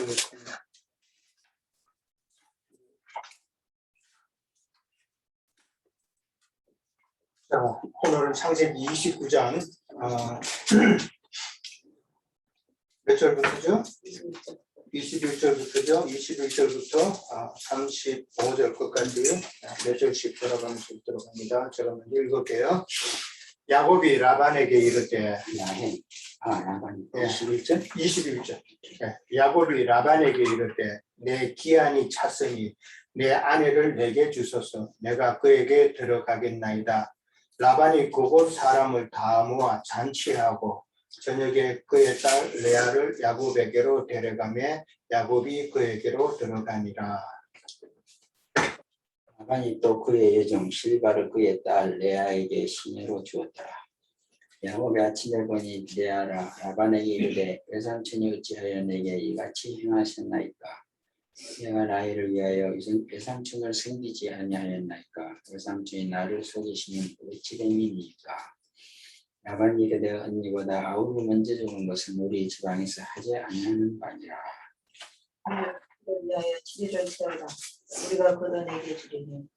보겠습니다. 자, 오늘은 창세기 29장 몇 절부터죠? 21절부터죠. 21절부터 35절 끝까지 몇 절씩 돌아가면서 있도록 합니다. 제가 먼저 읽을게요. 야곱이 라반에게 이르되 라반이 21절? 21절. 야곱이 라반에게 이르되 내 기한이 찼으니 내 아내를 내게 주소서. 내가 그에게 들어가겠나이다. 라반이 그곳 사람을 다 모아 잔치하고 저녁에 그의 딸 레아를 야곱에게로 데려가며 야곱이 그에게로 들어가니라. 라반이 또 그의 여종 실바를 그의 딸 레아에게 시녀로 주었더라. 야곱이 아침에 보니 레아라 라반에게 이르되 외삼촌이 어찌하여 내게 이같이 행하셨나이까? 내가 라헬을 위하여 외삼촌을 섬기지 아니하였나이까? 외삼촌이 나를 속이시면 어찌 됨이니까? 라반이 이르되 언니보다 아우를 먼저 죽은 것은 우리 지방에서 하지 아니하는 바니라. 그를 위하여 7일을 세우라. 우리가 걷어내게 주리니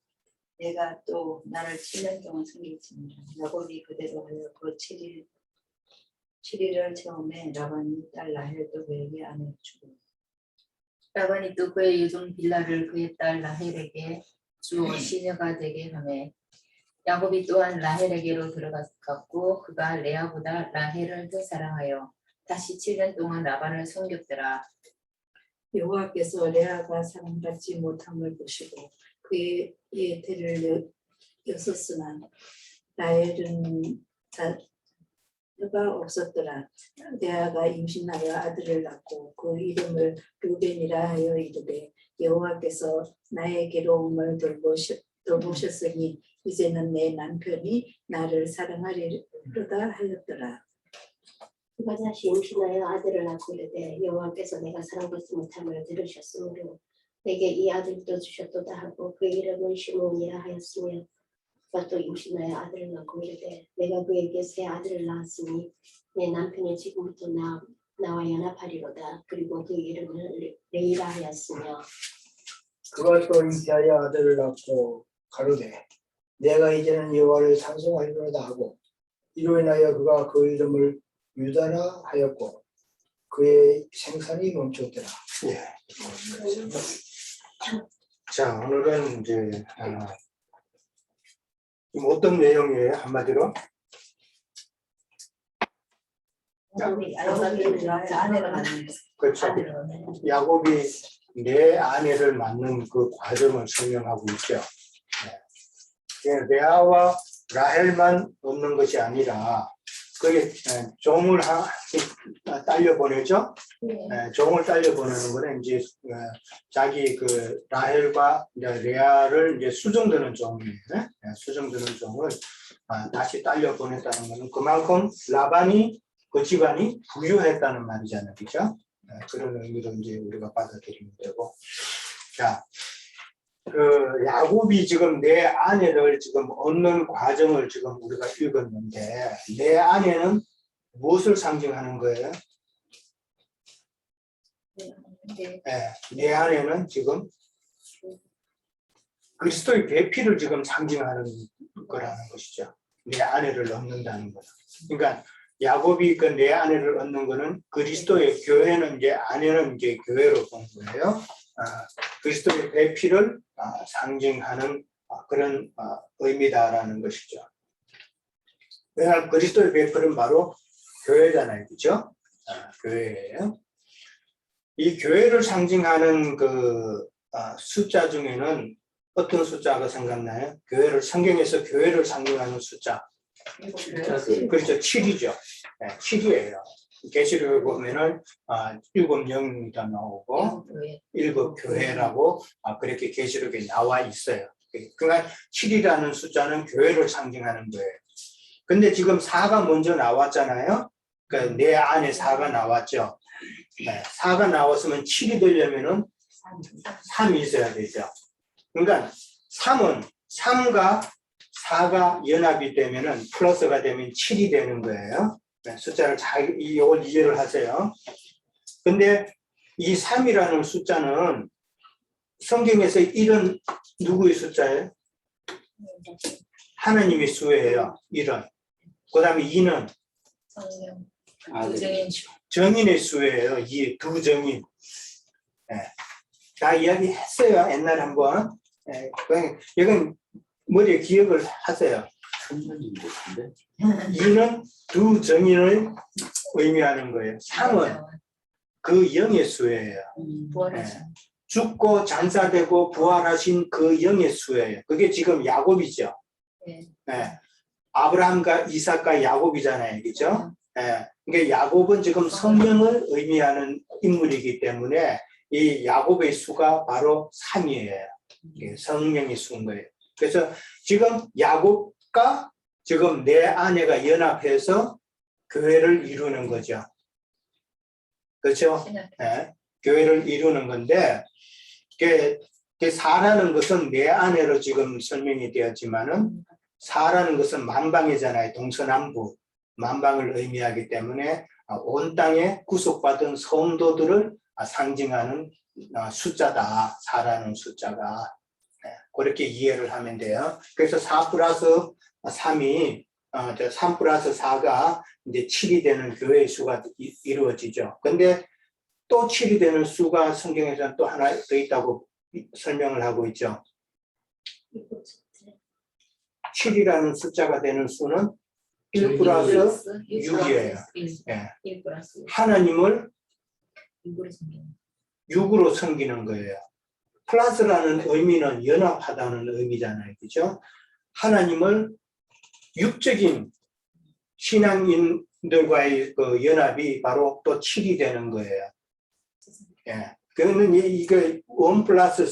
내가 또 나를 7년 동안 섬기지니라. 야곱이 그대로 하여 그 7일을 채우매 라반이 딸 라헬도 그에게 아내를 주고 라반이 또 그의 여종 빌라를 그의 딸 라헬에게 주어 시녀가 되게 하매 야곱이 또한 라헬에게로 들어갔고 그가 레아보다 라헬을 더 사랑하여 다시 7년 동안 라반을 섬겼더라. 여호와께서 레아가 사랑받지 못함을 보시고 그의 태를 여섰으나 라헬은 자가 없었더라. 레아가 임신하여 아들을 낳고 그 이름을 르벤이라 하여 이르되 여호와께서 나의 괴로움을 돌보셨으니 이제는 내 남편이 나를 사랑하리로다 하였더라. 그가 다시 임신하여 아들을 낳고 이르되 여호와께서 내가 사랑받지 못함을 들으셨으므로 내게 이 아들도 주셨도다 하고 그 이름은 시므온이라 하였으며 그가 또 임신하여 아들을 낳고 이르되 내가 그에게 새 아들을 낳았으니 내 남편이 지금부터 나와 연합하리로다. 그리고 그 이름을 레이라 하였으며 그가 또 잉태하여 아들을 낳고 가로되 내가 이제는 여호와를 찬송하리로다 하고 이로 인하여 그가 그 이름을 유다라 하였고 그의 생산이 멈췄더라. 예. 자, 오늘은 이제 어떤 내용이에요? 한마디로? 야곱이 아내를 만난 그렇죠. 야곱이 내 아내를 낳는 그 과정을 설명하고 있죠. 네. 레아와 라헬만 얻는 것이 아니라 그게 종을 딸려 보내죠. 종을 딸려 보내는 거는 이제 자기 그 라헬과 레아를 이제 수정되는 종이에요. 수정되는 종을 다시 딸려 보냈다는 것은 그만큼 라반이 그 집안이 부유했다는 말이잖아요, 그렇죠? 그런 의미로 이제 우리가 받아들이면 되고, 자. 그 야곱이 지금 내 아내를 지금 얻는 과정을 지금 우리가 읽었는데 내 아내는 무엇을 상징하는 거예요? 내 아내는 지금 그리스도의 배피를 지금 상징하는 거라는 것이죠. 내 아내를 얻는다는 거는. 그러니까 야곱이 그 내 아내를 얻는 거는 그리스도의 교회는 이제 아내는 이제 교회로 본 거예요. 그리스도의 배피를 상징하는 그런 의미다라는 것이죠. 왜냐하면 그리스도의 배필은 바로 교회잖아요, 그렇죠? 교회예요. 이 교회를 상징하는 그 숫자 중에는 어떤 숫자가 생각나요? 교회를 성경에서 교회를 상징하는 숫자. 그렇죠, 7이죠. 7이에요. 계시록에 보면은 7영이다 나오고 7교회라고 그렇게 계시록에 나와 있어요. 그러니까 7이라는 숫자는 교회를 상징하는 거예요. 근데 지금 4가 먼저 나왔잖아요. 그러니까 내 안에 4가 나왔죠. 4가 나왔으면 7이 되려면은 3이 있어야 되죠. 그러니까 3은 3과 4가 연합이 되면은 플러스가 되면 7이 되는 거예요. 숫자를 잘 이걸 이해를 하세요. 근데 이 3이라는 숫자는 성경에서 1은 누구의 숫자예요? 하나님의 수예요. 1은. 그 다음에 2는 성령 아들. 부정인 정인의 수예요. 이 두 정인. 예. 다 이야기했어요. 옛날에 한번. 예. 그냥 이건 머리에 기억을 하세요. 천년인 것인데 2는 두 정인을 의미하는 거예요. 3은 그 영의 수예요. 부활하신 죽고 장사되고 부활하신 그 영의 수예요. 그게 지금 야곱이죠. 네. 예. 아브라함과 이삭과 야곱이잖아요. 그죠? 예. 그러니까 야곱은 지금 성령을 의미하는 인물이기 때문에 이 야곱의 수가 바로 3이에요. 성령의 수인 거예요. 그래서 지금 야곱과 지금 내 아내가 연합해서 교회를 이루는 거죠. 그렇죠? 예. 교회를 이루는 건데 그 사라는 것은 내 아내로 지금 설명이 되었지만은 사라는 것은 만방이잖아요. 동서남북 만방을 의미하기 때문에 온 땅에 구속받은 성도들을 상징하는 숫자다. 사라는 숫자가. 그렇게 이해를 하면 돼요. 그래서 4 플러스 3이 3 플러스 4가 이제 7이 되는 교회의 수가 이루어지죠. 근데 또 7이 되는 수가 성경에서는 또 하나 더 있다고 설명을 하고 있죠. 7이라는 숫자가 되는 수는 1 플러스 6이에요. 1 플러스 하나님을 6으로 생긴 6으로 섬기는 거예요. 플러스라는 의미는 연합하다는 의미잖아요. 그죠? 하나님을 육적인 신앙인들과의 그 연합이 바로 또 7이 되는 거예요. 예. 그러면 이거 1 플러스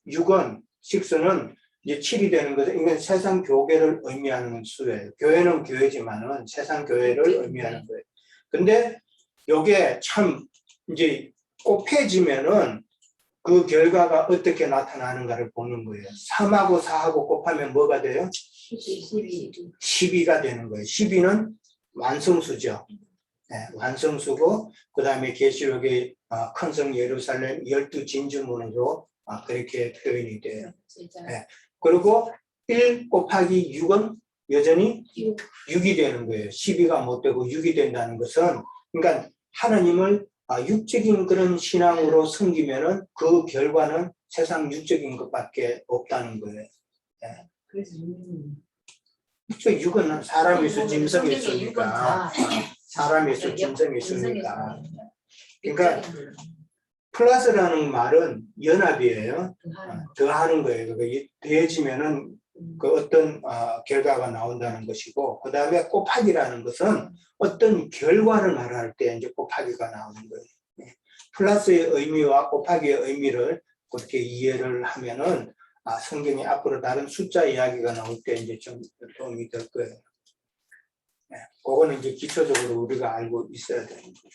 6은 6는 이제 7이 되는 것은 이건 세상 교회를 의미하는 수예요. 교회는 교회지만은 세상 교회를 의미하는 거예요. 근데 요게 참 이제 곱해지면은 그 결과가 어떻게 나타나는가를 보는 거예요. 3하고 4하고 곱하면 뭐가 돼요? 12가 되는 거예요. 12는 완성수죠. 네, 완성수고 그 다음에 계시록의 큰 성 예루살렘 12진주문으로 그렇게 표현이 돼요. 네. 그리고 1 곱하기 6은 여전히 6이 되는 거예요. 12가 못 되고 6이 된다는 것은 그러니까 하나님을 육적인 그런 신앙으로 섬기면은 그 결과는 세상 육적인 것밖에 없다는 거예요. 네. 그래서 6은 사람이 있어 짐승이 있으니까 사람이 있어 짐승이 있으니까 그러니까 플러스라는 말은 연합이에요. 더하는 거예요. 그러니까 더해지면은 그 어떤 결과가 나온다는 것이고 그 다음에 곱하기라는 것은 어떤 결과를 말할 때 이제 곱하기가 나오는 거예요. 플러스의 의미와 곱하기의 의미를 그렇게 이해를 하면은 성경이 앞으로 다른 숫자 이야기가 나올 때 이제 좀 도움이 될 거예요. 그거는 이제 기초적으로 우리가 알고 있어야 되는 거죠.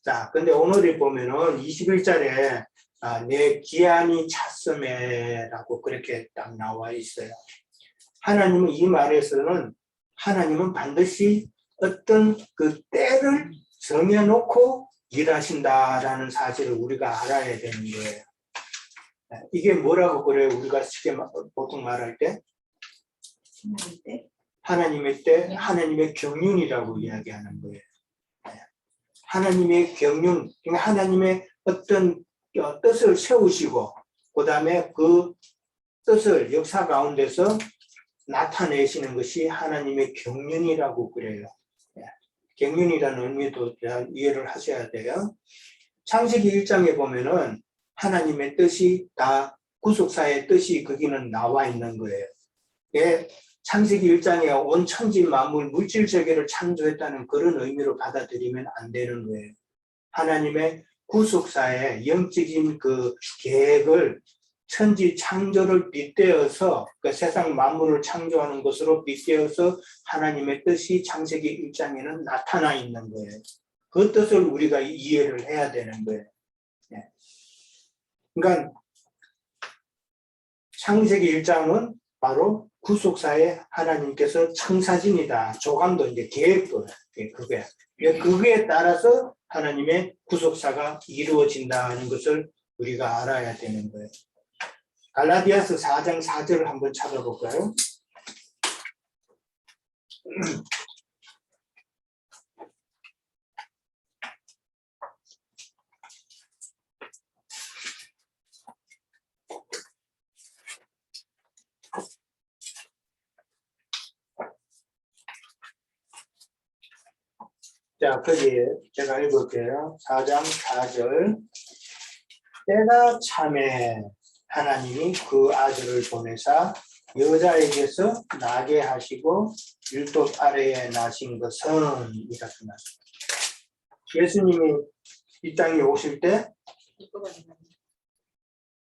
자, 근데 오늘에 보면은 21절에 내 기한이 찼음에라고 그렇게 딱 나와 있어요. 하나님은 이 말에서는 하나님은 반드시 어떤 그 때를 정해놓고 일하신다라는 사실을 우리가 알아야 되는 거예요. 이게 뭐라고 그래요? 우리가 쉽게 보통 말할 때? 하나님의 때, 하나님의 경륜이라고 이야기하는 거예요. 하나님의 경륜, 그러니까 하나님의 어떤 뜻을 세우시고 그 다음에 그 뜻을 역사 가운데서 나타내시는 것이 하나님의 경륜이라고 그래요. 경륜이라는 의미도 이해를 하셔야 돼요. 창세기 1장에 보면은 하나님의 뜻이 다 구속사의 뜻이 거기는 나와 있는 거예요. 창세기 1장에 온 천지 만물 물질 세계를 창조했다는 그런 의미로 받아들이면 안 되는 거예요. 하나님의 구속사의 영적인 그 계획을 천지 창조를 빗대어서 그 세상 만물을 창조하는 것으로 빗대어서 하나님의 뜻이 창세기 1장에는 나타나 있는 거예요. 그 뜻을 우리가 이해를 해야 되는 거예요. 그러니까 창세기 1장은 바로 구속사에 하나님께서 청사진이다. 조감도 이제 계획도 그게 따라서 하나님의 구속사가 이루어진다는 것을 우리가 알아야 되는 거예요. 갈라디아서 4장 4절을 한번 찾아볼까요? 자, 거기에 제가 읽을게요. 4장 4절. 때가 참에 하나님이 그 아들을 보내사 여자에게서 나게 하시고 율법 아래에 나신 것은 이렇게 나습니다. 예수님이 이 땅에 오실 때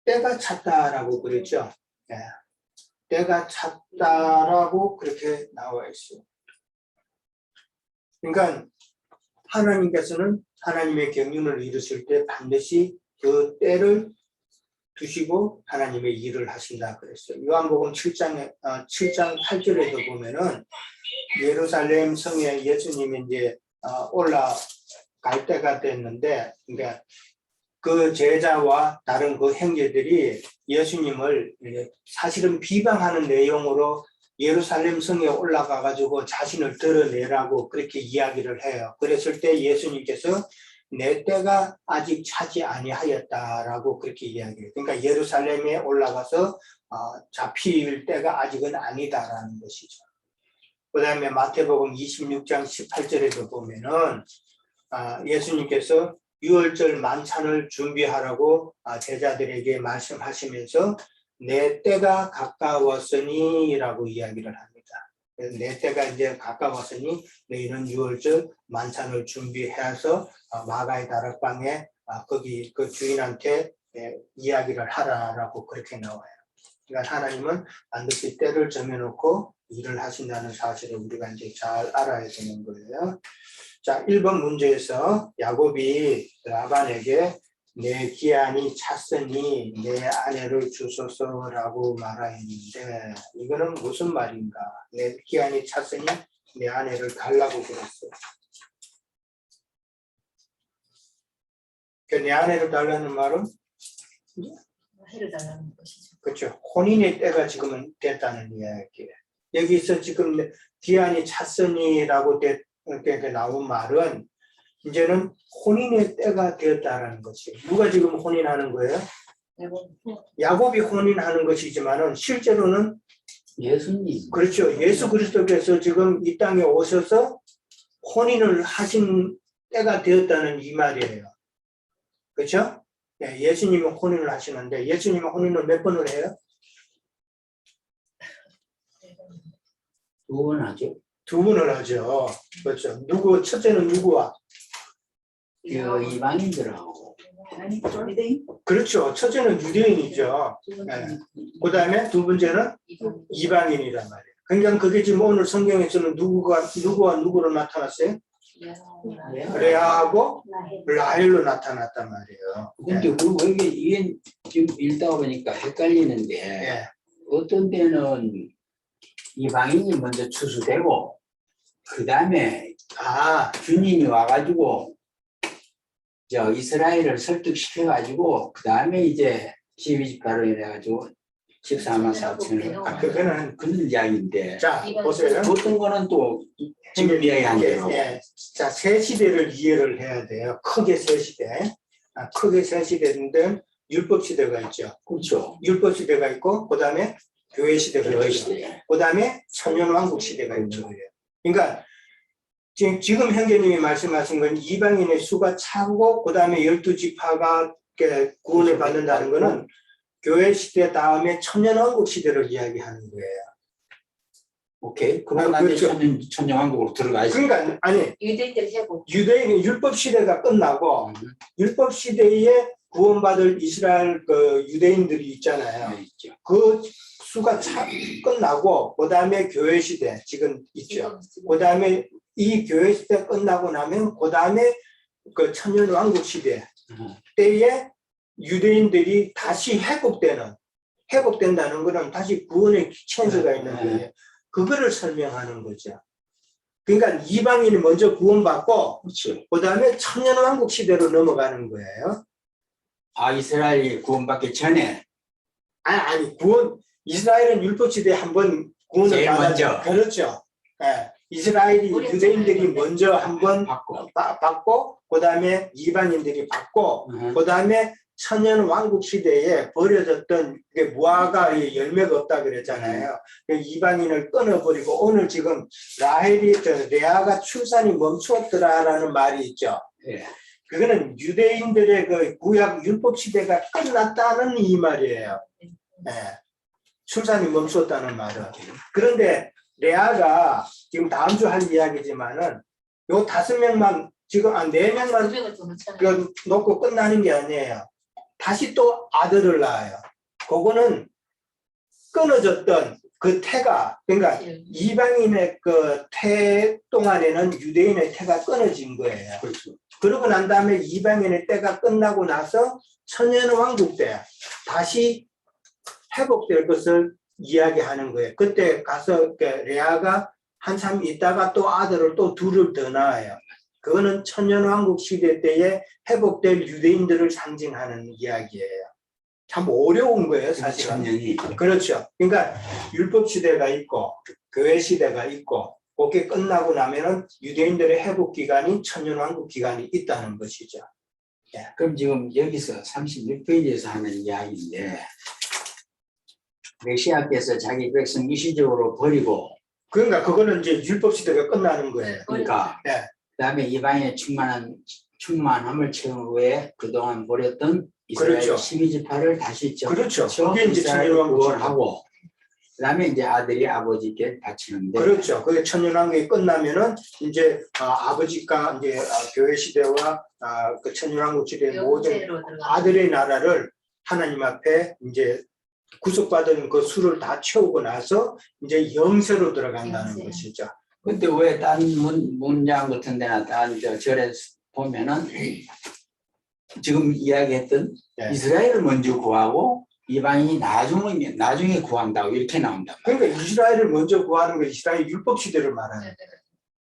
때가 찼다라고 그랬죠. 네. 때가 찼다라고 그렇게 나와 있어요. 그러니까 하나님께서는 하나님의 경륜을 이루실 때 반드시 그 때를 두시고 하나님의 일을 하신다 그랬어요. 요한복음 7장 8절에도 보면은 예루살렘 성에 예수님이 이제 올라갈 때가 됐는데, 그러니까 그 제자와 다른 그 형제들이 예수님을 사실은 비방하는 내용으로 예루살렘 성에 올라가 가지고 자신을 드러내라고 그렇게 이야기를 해요. 그랬을 때 예수님께서 내 때가 아직 차지 아니하였다라고 그렇게 이야기해요. 그러니까 예루살렘에 올라가서 잡힐 때가 아직은 아니다라는 것이죠. 그 다음에 마태복음 26장 18절에도 보면은 예수님께서 유월절 만찬을 준비하라고 제자들에게 말씀하시면서 내 때가 가까웠으니 라고 이야기를 합니다. 내 때가 이제 가까웠으니 너희는 유월절 만찬을 준비해서 마가의 다락방에 거기 그 주인한테 이야기를 하라라고 그렇게 나와요. 그러니까 하나님은 반드시 때를 정해놓고 일을 하신다는 사실을 우리가 이제 잘 알아야 되는 거예요. 자, 1번 문제에서 야곱이 라반에게 내 기한이 찼으니 내 아내를 주소서라고 말하였는데 이거는 무슨 말인가? 내 기한이 찼으니 내 아내를 달라고 그랬어요. 내 아내를 달라는 말은 해를 달라는 것이죠. 그렇죠. 혼인의 때가 지금은 됐다는 이야기예요. 여기서 지금 기한이 찼으니라고 나온 말은 이제는 혼인의 때가 되었다는 것이에요. 누가 지금 혼인하는 거예요? 야곱이 혼인하는 것이지만은 실제로는 예수님. 그렇죠. 예수 그리스도께서 지금 이 땅에 오셔서 혼인을 하신 때가 되었다는 이 말이에요. 그렇죠? 네, 예수님은 혼인을 하시는데 예수님은 혼인을 몇 번을 해요? 2번 하죠. 2번을 하죠. 그렇죠. 첫째는 누구와? 그 이방인들하고. 유대인? 그렇죠. 첫째는 유대인이죠. 네. 그 다음에 2번째는 이방인이란 말이에요. 그러니까 그게 지금 오늘 성경에서는 누구와 누구로 나타났어요? 레아하고 라헬로 나타났단 말이에요. 근데 이게 지금 읽다 보니까 헷갈리는데 네. 어떤 때는 이방인이 먼저 추수되고 그 다음에 주님이 와가지고 이스라엘을 설득시켜가지고 그 다음에 이제 12지파로 인해가지고 14만 4천을 그거는 그런 이야기인데 자 보세요. 어떤 거는 또 지금 이야기한 대로 자, 세 시대를 이해를 해야 돼요. 크게 세 시대. 크게 세 시대인데 율법 시대가 있죠. 그렇죠. 율법 시대가 있고 그 다음에 교회 시대가 교회 있죠. 시대. 그 다음에 천년왕국 시대가 있죠. 그러니까 지금 형제님이 말씀하신 건 이방인의 수가 차고 그 다음에 12지파가 구원을 받는다는 것은 교회 시대 다음에 천년왕국 시대를 이야기하는 거예요. 오케이. 그러면 그렇죠. 천년왕국으로 들어가야지. 그러니까 아니 유대인들 해고 유대인의 율법 시대가 끝나고 율법 시대에 구원받을 이스라엘 그 유대인들이 있잖아요. 있죠. 그 수가 끝나고 그 다음에 교회 시대 지금 있죠. 그 다음에 이 교회 시대 끝나고 나면 그 다음에 그 천년왕국 시대 때에 유대인들이 다시 회복된다는 것은 다시 구원의 찬스가 있는 거예요. 그거를 설명하는 거죠. 그러니까 이방인이 먼저 구원받고 그렇죠. 그다음에 천년왕국 시대로 넘어가는 거예요. 아, 이스라엘이 구원받기 전에 아니 구원 이스라엘은 율법 시대에 한번 구원을 제일 받았죠. 먼저. 그렇죠. 예. 이스라엘이 유대인들이 먼저 한번 받고 그다음에 이방인들이 받고 그다음에 천년 왕국 시대에 버려졌던 게 무화과 열매가 없다 그랬잖아요. 이방인을 끊어버리고 오늘 지금 레아가 출산이 멈추었더라라는 말이 있죠. 예. 그거는 유대인들의 그 구약 율법 시대가 끝났다는 이 말이에요. 예. 출산이 멈추었다는 말은. 그런데 레아가 지금 다음 주 할 이야기지만은 요 5명만 지금 4명만 그 놓고 끝나는 게 아니에요. 다시 또 아들을 낳아요. 그거는 끊어졌던 그 태가 그러니까 이방인의 그 태 동안에는 유대인의 태가 끊어진 거예요. 그렇죠. 그러고 난 다음에 이방인의 때가 끝나고 나서 천년왕국 때 다시 회복될 것을 이야기하는 거예요. 그때 가서 레아가 한참 있다가 또 아들을 또 둘을 더 낳아요. 그거는 천년왕국 시대 때에 회복될 유대인들을 상징하는 이야기예요. 참 어려운 거예요, 사실은. 천년이. 그렇죠. 그러니까 율법 시대가 있고 교회 시대가 있고 그게 끝나고 나면은 유대인들의 회복 기간이 천년왕국 기간이 있다는 것이죠. 그럼 지금 여기서 36페이지에서 하는 이야기인데 메시아께서 자기 백성 일시적으로 버리고 그러니까 그거는 이제 율법 시대가 끝나는 거예요. 그러니까 네. 그다음에 이방인의 충만함을 채운 후에 그동안 버렸던 이스라엘 그렇죠. 12지파를 다시 그렇죠. 그게 이제 이스라엘 천년왕국 구원하고 그다음에 이제 아들이 아버지께 바치는데 그렇죠. 그게 천년왕국이 끝나면은 이제 아버지가 이제 교회 시대와 그 천년왕국 시대의 모든 아들의 나라를 하나님 앞에 이제 구속받은 그 수를 다 채우고 나서 이제 영세로 들어간다는 영세. 것이죠. 근데 왜 딴 문장 같은 데나 딴 절에 보면은 지금 이야기했던 네. 이스라엘을 먼저 구하고 이방인이 나중에 구한다고 이렇게 나온다. 그러니까 이스라엘을 먼저 구하는 건 이스라엘 율법 시대를 말하는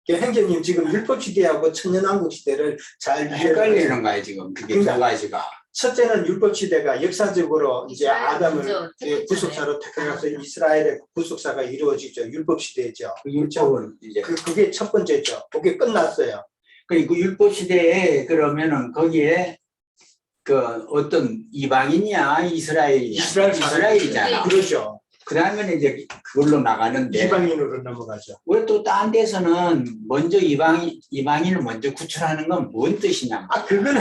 거예요. 행제님 지금 율법 시대하고 천년왕국 시대를 잘 헷갈리는 거야 지금 그게 그러니까 두 가지가. 첫째는 율법 시대가 역사적으로 이제 이스라엘 아담을 먼저 구속사로 택해서 이스라엘의 구속사가 이루어지죠. 율법 시대죠. 그 율법은 이제 그게 첫 번째죠. 그게 끝났어요. 그리고 율법 시대에 그러면은 거기에 그 어떤 이방인이야 이스라엘이잖아. 그러죠. 그 다음에는 이제 그걸로 나가는데 이방인으로 넘어가죠. 왜 또 딴 데서는 먼저 이방인을 먼저 구출하는 건 뭔 뜻이냐? 그거는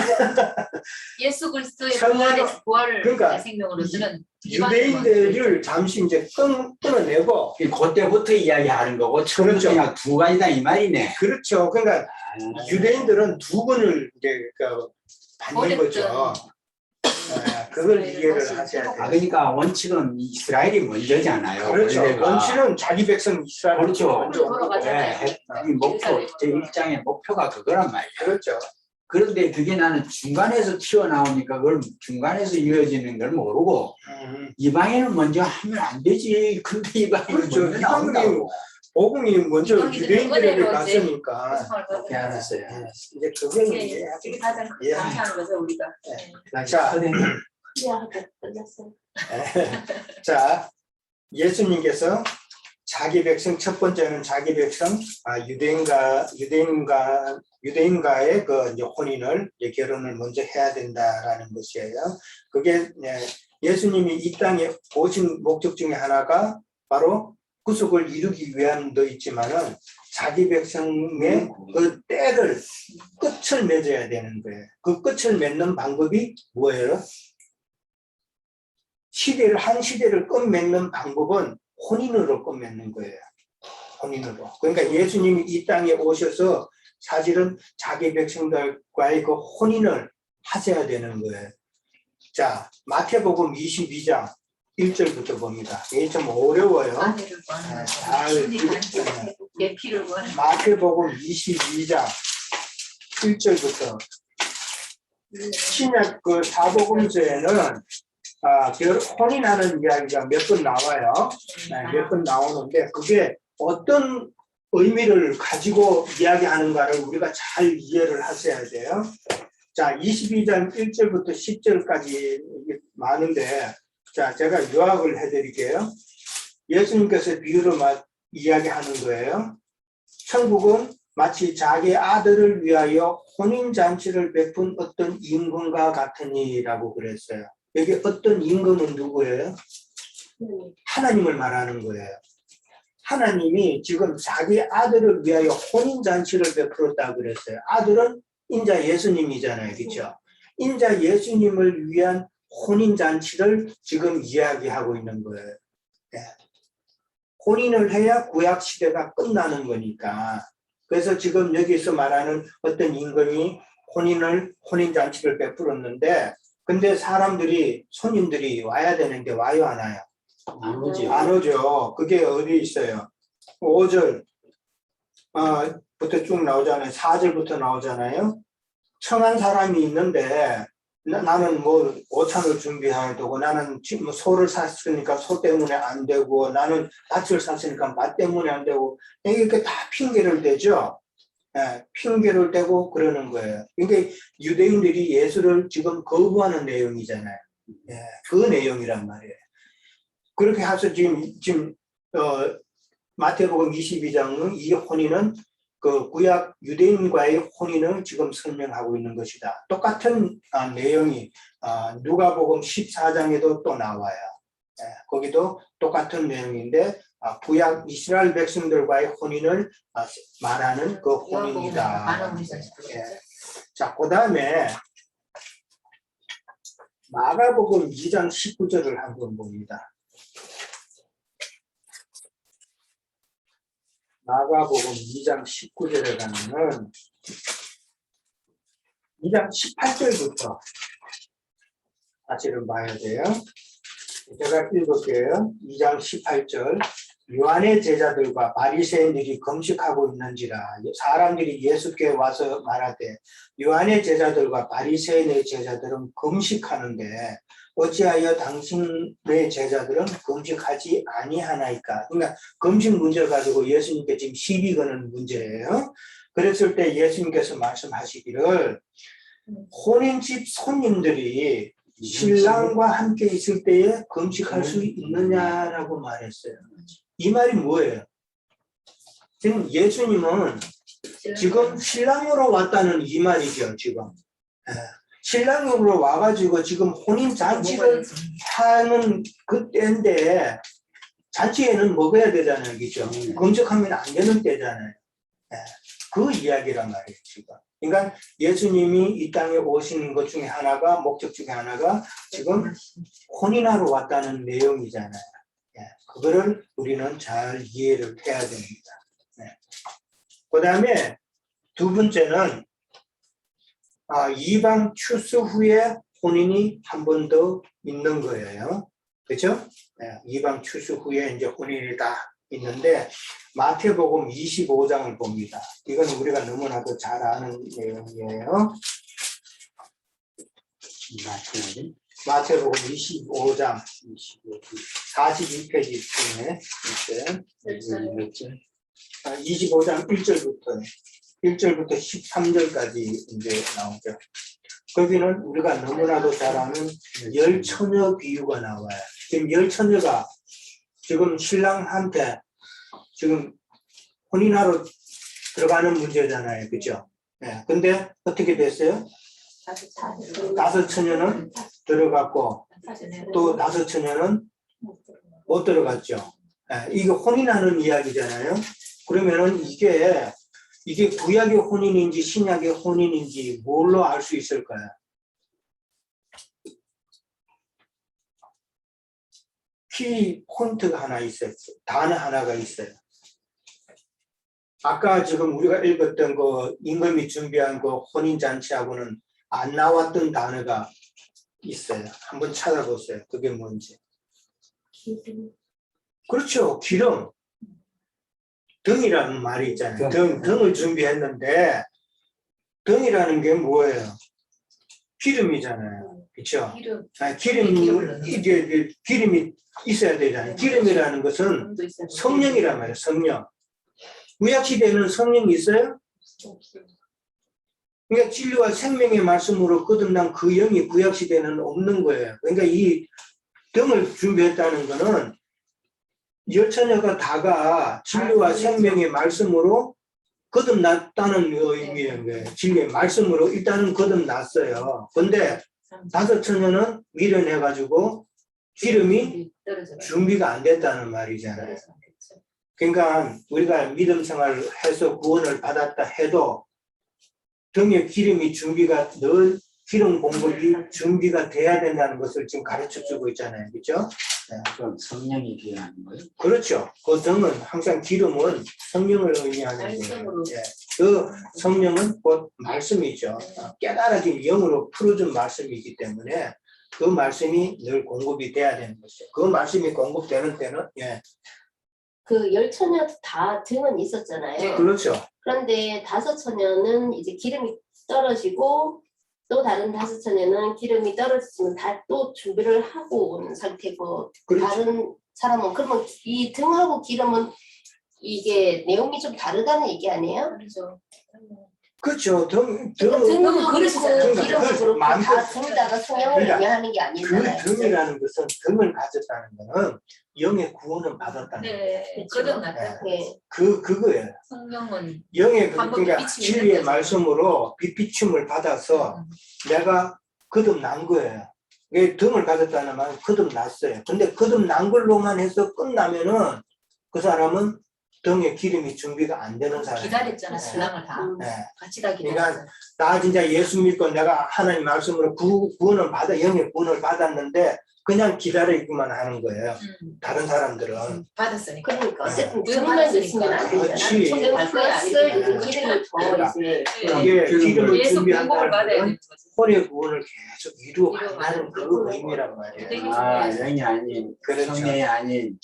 예수 그리스도의 천년- 부활을 그러니까 생명으로서는 유대인들을 잠시 이제 끊어내고 그때부터 이야기하는 거고 처음부터 그렇죠. 그냥 두 가지다 이 말이네. 그렇죠. 그러니까 유대인들은 두 번을 이제 받는 거죠. 그걸 이해를 하셔야 돼요. 그러니까 원칙은 이스라엘이 먼저잖아요. 그렇죠. 원래가. 원칙은 자기 백성 이스라엘 그렇죠. 돌아가잖아요. 이 목표, 제 입장의 목표가 그거란 말이야. 그렇죠. 그런데 그게 나는 중간에서 튀어나오니까 그걸 중간에서 이어지는 걸 모르고 이방인을 먼저 하면 안 되지. 근데 이방인을 그렇죠. 먼저 나온다고. 복음이 먼저 이방인들은 유대인들에게 은혜로 갔으니까 그렇게 알았어요. 이제 그건 이게 이제 이게 가장 예. 감사한 거죠 우리가. 자. 클리어하고 끝났어요. 자, 예수님께서 자기 백성 첫 번째는 자기 백성 유대인과의 그 이제 혼인을 이제 결혼을 먼저 해야 된다라는 것이에요. 그게 예수님이 이 땅에 오신 목적 중에 하나가 바로 구속을 이루기 위함도 있지만은 자기 백성의 그 때를 끝을 맺어야 되는 거예요. 그 끝을 맺는 방법이 뭐예요? 한 시대를 끝맺는 방법은 혼인으로 끝맺는 거예요. 혼인으로. 그러니까 예수님이 이 땅에 오셔서 사실은 자기 백성들과의 그 혼인을 하셔야 되는 거예요. 자, 마태복음 22장 1절부터 봅니다. 이게 좀 어려워요. 아내를 구하는 예피를 구하는 마태복음 22장 1절부터 신약 그 사복음서에는 혼인하는 이야기가 몇 번 나와요. 몇 번 나오는데 그게 어떤 의미를 가지고 이야기하는가를 우리가 잘 이해를 하셔야 돼요. 자, 22장 1절부터 10절까지 많은데, 자, 제가 요약을 해드릴게요. 예수님께서 비유로 이야기하는 거예요. 천국은 마치 자기 아들을 위하여 혼인잔치를 베푼 어떤 임금과 같으니라고 그랬어요. 여기 어떤 임금은 누구예요? 하나님을 말하는 거예요. 하나님이 지금 자기 아들을 위하여 혼인잔치를 베풀었다고 그랬어요. 아들은 인자 예수님이잖아요. 그렇죠? 인자 예수님을 위한 혼인잔치를 지금 이야기하고 있는 거예요. 네. 혼인을 해야 구약 시대가 끝나는 거니까. 그래서 지금 여기서 말하는 어떤 임금이 혼인잔치를 베풀었는데, 근데 손님들이 와야 되는데 와요, 안 와요? 안 오죠. 안 오죠. 그게 어디 있어요? 5절 부터 쭉 나오잖아요. 4절부터 나오잖아요. 청한 사람이 있는데 나는 뭐 오찬을 준비해야 되고, 나는 지금 소를 샀으니까 소 때문에 안 되고, 나는 밭을 샀으니까 밭 때문에 안 되고, 이렇게 다 핑계를 대죠. 예, 핑계를 대고 그러는 거예요. 그러니까 유대인들이 예수를 지금 거부하는 내용이잖아요. 예, 그 내용이란 말이에요. 그렇게 해서 지금 마태복음 22장은 이 혼인은 그 구약 유대인과의 혼인을 지금 설명하고 있는 것이다. 똑같은 내용이 누가복음 14장에도 또 나와요. 예, 거기도 똑같은 내용인데 구약 이스라엘 백성들과의 혼인을 말하는 그 혼인이다. 예. 자, 그 다음에 마가복음 2장 19절을 한번 봅니다. 마가복음 2장 19절에 가면은 2장 18절부터 사실은 봐야 돼요. 제가 읽을게요. 2장 18절. 요한의 제자들과 바리새인들이 금식하고 있는지라 사람들이 예수께 와서 말하되 요한의 제자들과 바리새인의 제자들은 금식하는데 어찌하여 당신의 제자들은 금식하지 아니하나이까? 그러니까 금식 문제를 가지고 예수님께 지금 시비 거는 문제예요. 그랬을 때 예수님께서 말씀하시기를 혼인집 손님들이 신랑과 함께 있을 때에 금식할 수 있느냐라고 말했어요. 이 말이 뭐예요? 지금 예수님은 지금 신랑으로 왔다는 이 말이죠. 지금 신랑으로 와가지고 지금 혼인 잔치를 하는 그때인데 잔치에는 먹어야 되잖아요. 그죠? 금식하면 안 되는 때잖아요. 그 이야기란 말이에요. 지금. 그러니까 예수님이 이 땅에 오시는 것 중에 하나가, 목적 중에 하나가 지금 혼인하러 왔다는 내용이잖아요. 그거를 우리는 잘 이해를 해야 됩니다. 그 다음에 두 번째는 이방 추수 후에 혼인이 한 번 더 있는 거예요. 그렇죠? 이방 추수 후에 이제 혼인이 다 있는데 마태복음 25장을 봅니다. 이건 우리가 너무나도 잘 아는 내용이에요. 마태복음 25장 42페이지 중에 있어요. 25장 1절부터 13절까지 이제 나오죠. 거기는 우리가 너무나도 잘 아는 열처녀 비유가 나와요. 지금 열처녀가 지금 신랑한테 지금 혼인하러 들어가는 문제잖아요. 그죠? 근데 어떻게 됐어요? 다섯 처녀는 들어갔고 또 다섯 처녀는 못 들어갔죠. 이게 혼인하는 이야기잖아요. 그러면은 이게 구약의 혼인인지 신약의 혼인인지 뭘로 알 수 있을까요? 키 폰트가 하나 있어요. 단어 하나가 있어요. 아까 지금 우리가 읽었던 그 임금이 준비한 그 혼인잔치하고는 안 나왔던 단어가 있어요. 한번 찾아보세요. 그게 뭔지. 그렇죠. 기름. 등이라는 말이 있잖아요. 등을 준비했는데 등이라는 게 뭐예요? 기름이잖아요. 그렇죠? 기름이 있어야 되잖아요. 기름이라는 것은 성령이란 말이에요. 성령. 구약 시대에는 성령이 있어요? 그러니까 진리와 생명의 말씀으로 거듭난 그 영이 구약 시대에는 없는 거예요. 그러니까 이 등을 준비했다는 거는 열처녀가 다가 진리와 생명의 말씀으로 거듭났다는 의미인 거예요. 진리의 말씀으로 일단은 거듭났어요. 근데 다섯 처녀는 미련해가지고 기름이 준비가 안 됐다는 말이잖아요. 그러니까 우리가 믿음 생활을 해서 구원을 받았다 해도 등에 기름이 준비가 늘 기름 공급이 준비가 돼야 된다는 것을 지금 가르쳐 주고 있잖아요. 그렇죠? 네. 그럼 성령이 필요한 거예요? 그렇죠. 그 등은 항상 기름은 성령을 의미하는 거예요. 말씀으로. 예. 그 성령은 곧 말씀이죠. 깨달아진 영으로 풀어준 말씀이기 때문에 그 말씀이 늘 공급이 돼야 되는 것이죠. 그 말씀이 공급되는 때는 예. 그 열 처녀 다 등은 있었잖아요. 그렇죠. 그런데 다섯 처녀는 이제 기름이 떨어지고 또 다른 다섯 처녀는 기름이 떨어졌으면 다 또 준비를 하고 오는 상태고 그렇죠. 다른 사람은 그러면 이 등하고 기름은 이게 내용이 좀 다르다는 얘기 아니에요? 그렇죠. 그렇죠. 등은 그렇고 그러니까 기름은 그 그렇고 마음껏- 다 둘 다가 성령을 그러니까 의미하는 게 그 아니잖아요. 등이라는 것은 등을 가졌다는 거는 영의 구원을 받았다는 거예요. 네, 그렇죠. 거듭났다. 네. 그거예요. 성령은 영의 한 그러니까 번 빛이 진리의 있는 거죠. 말씀으로 빛비춤을 받아서 내가 거듭난 거예요. 이게 등을 가졌다는 말은 거듭났어요. 근데 거듭난 걸로만 해서 끝나면은 그 사람은 등에 기름이 준비가 안 되는 사람이에요. 기다렸잖아, 신랑을 다. 음. 네. 같이 다 그러니까 기다렸잖아. 나 진짜 예수 믿고 내가 하나님 말씀으로 구원을 받아 영의 구원을 받았는데 그냥 기다리기만 하는 거예요. 다른 사람들은 받았으니까. 그러니까 네. 어쨌든 왜 등만 받았으니까. 있으면 안 되잖아. 그렇지. 성경 갈 거야, 플러스 아니면 이제 기름이 더 그러니까. 이제 이게 기름을 계속 공급을 준비한다는 받아야 되는 것은 거지. 혼의 구원을 계속 이루어간다는 이루어가는 그 의미란 말이에요. 되게 아, 중요해요. 영이 아닌 그렇죠. 성령이 아닌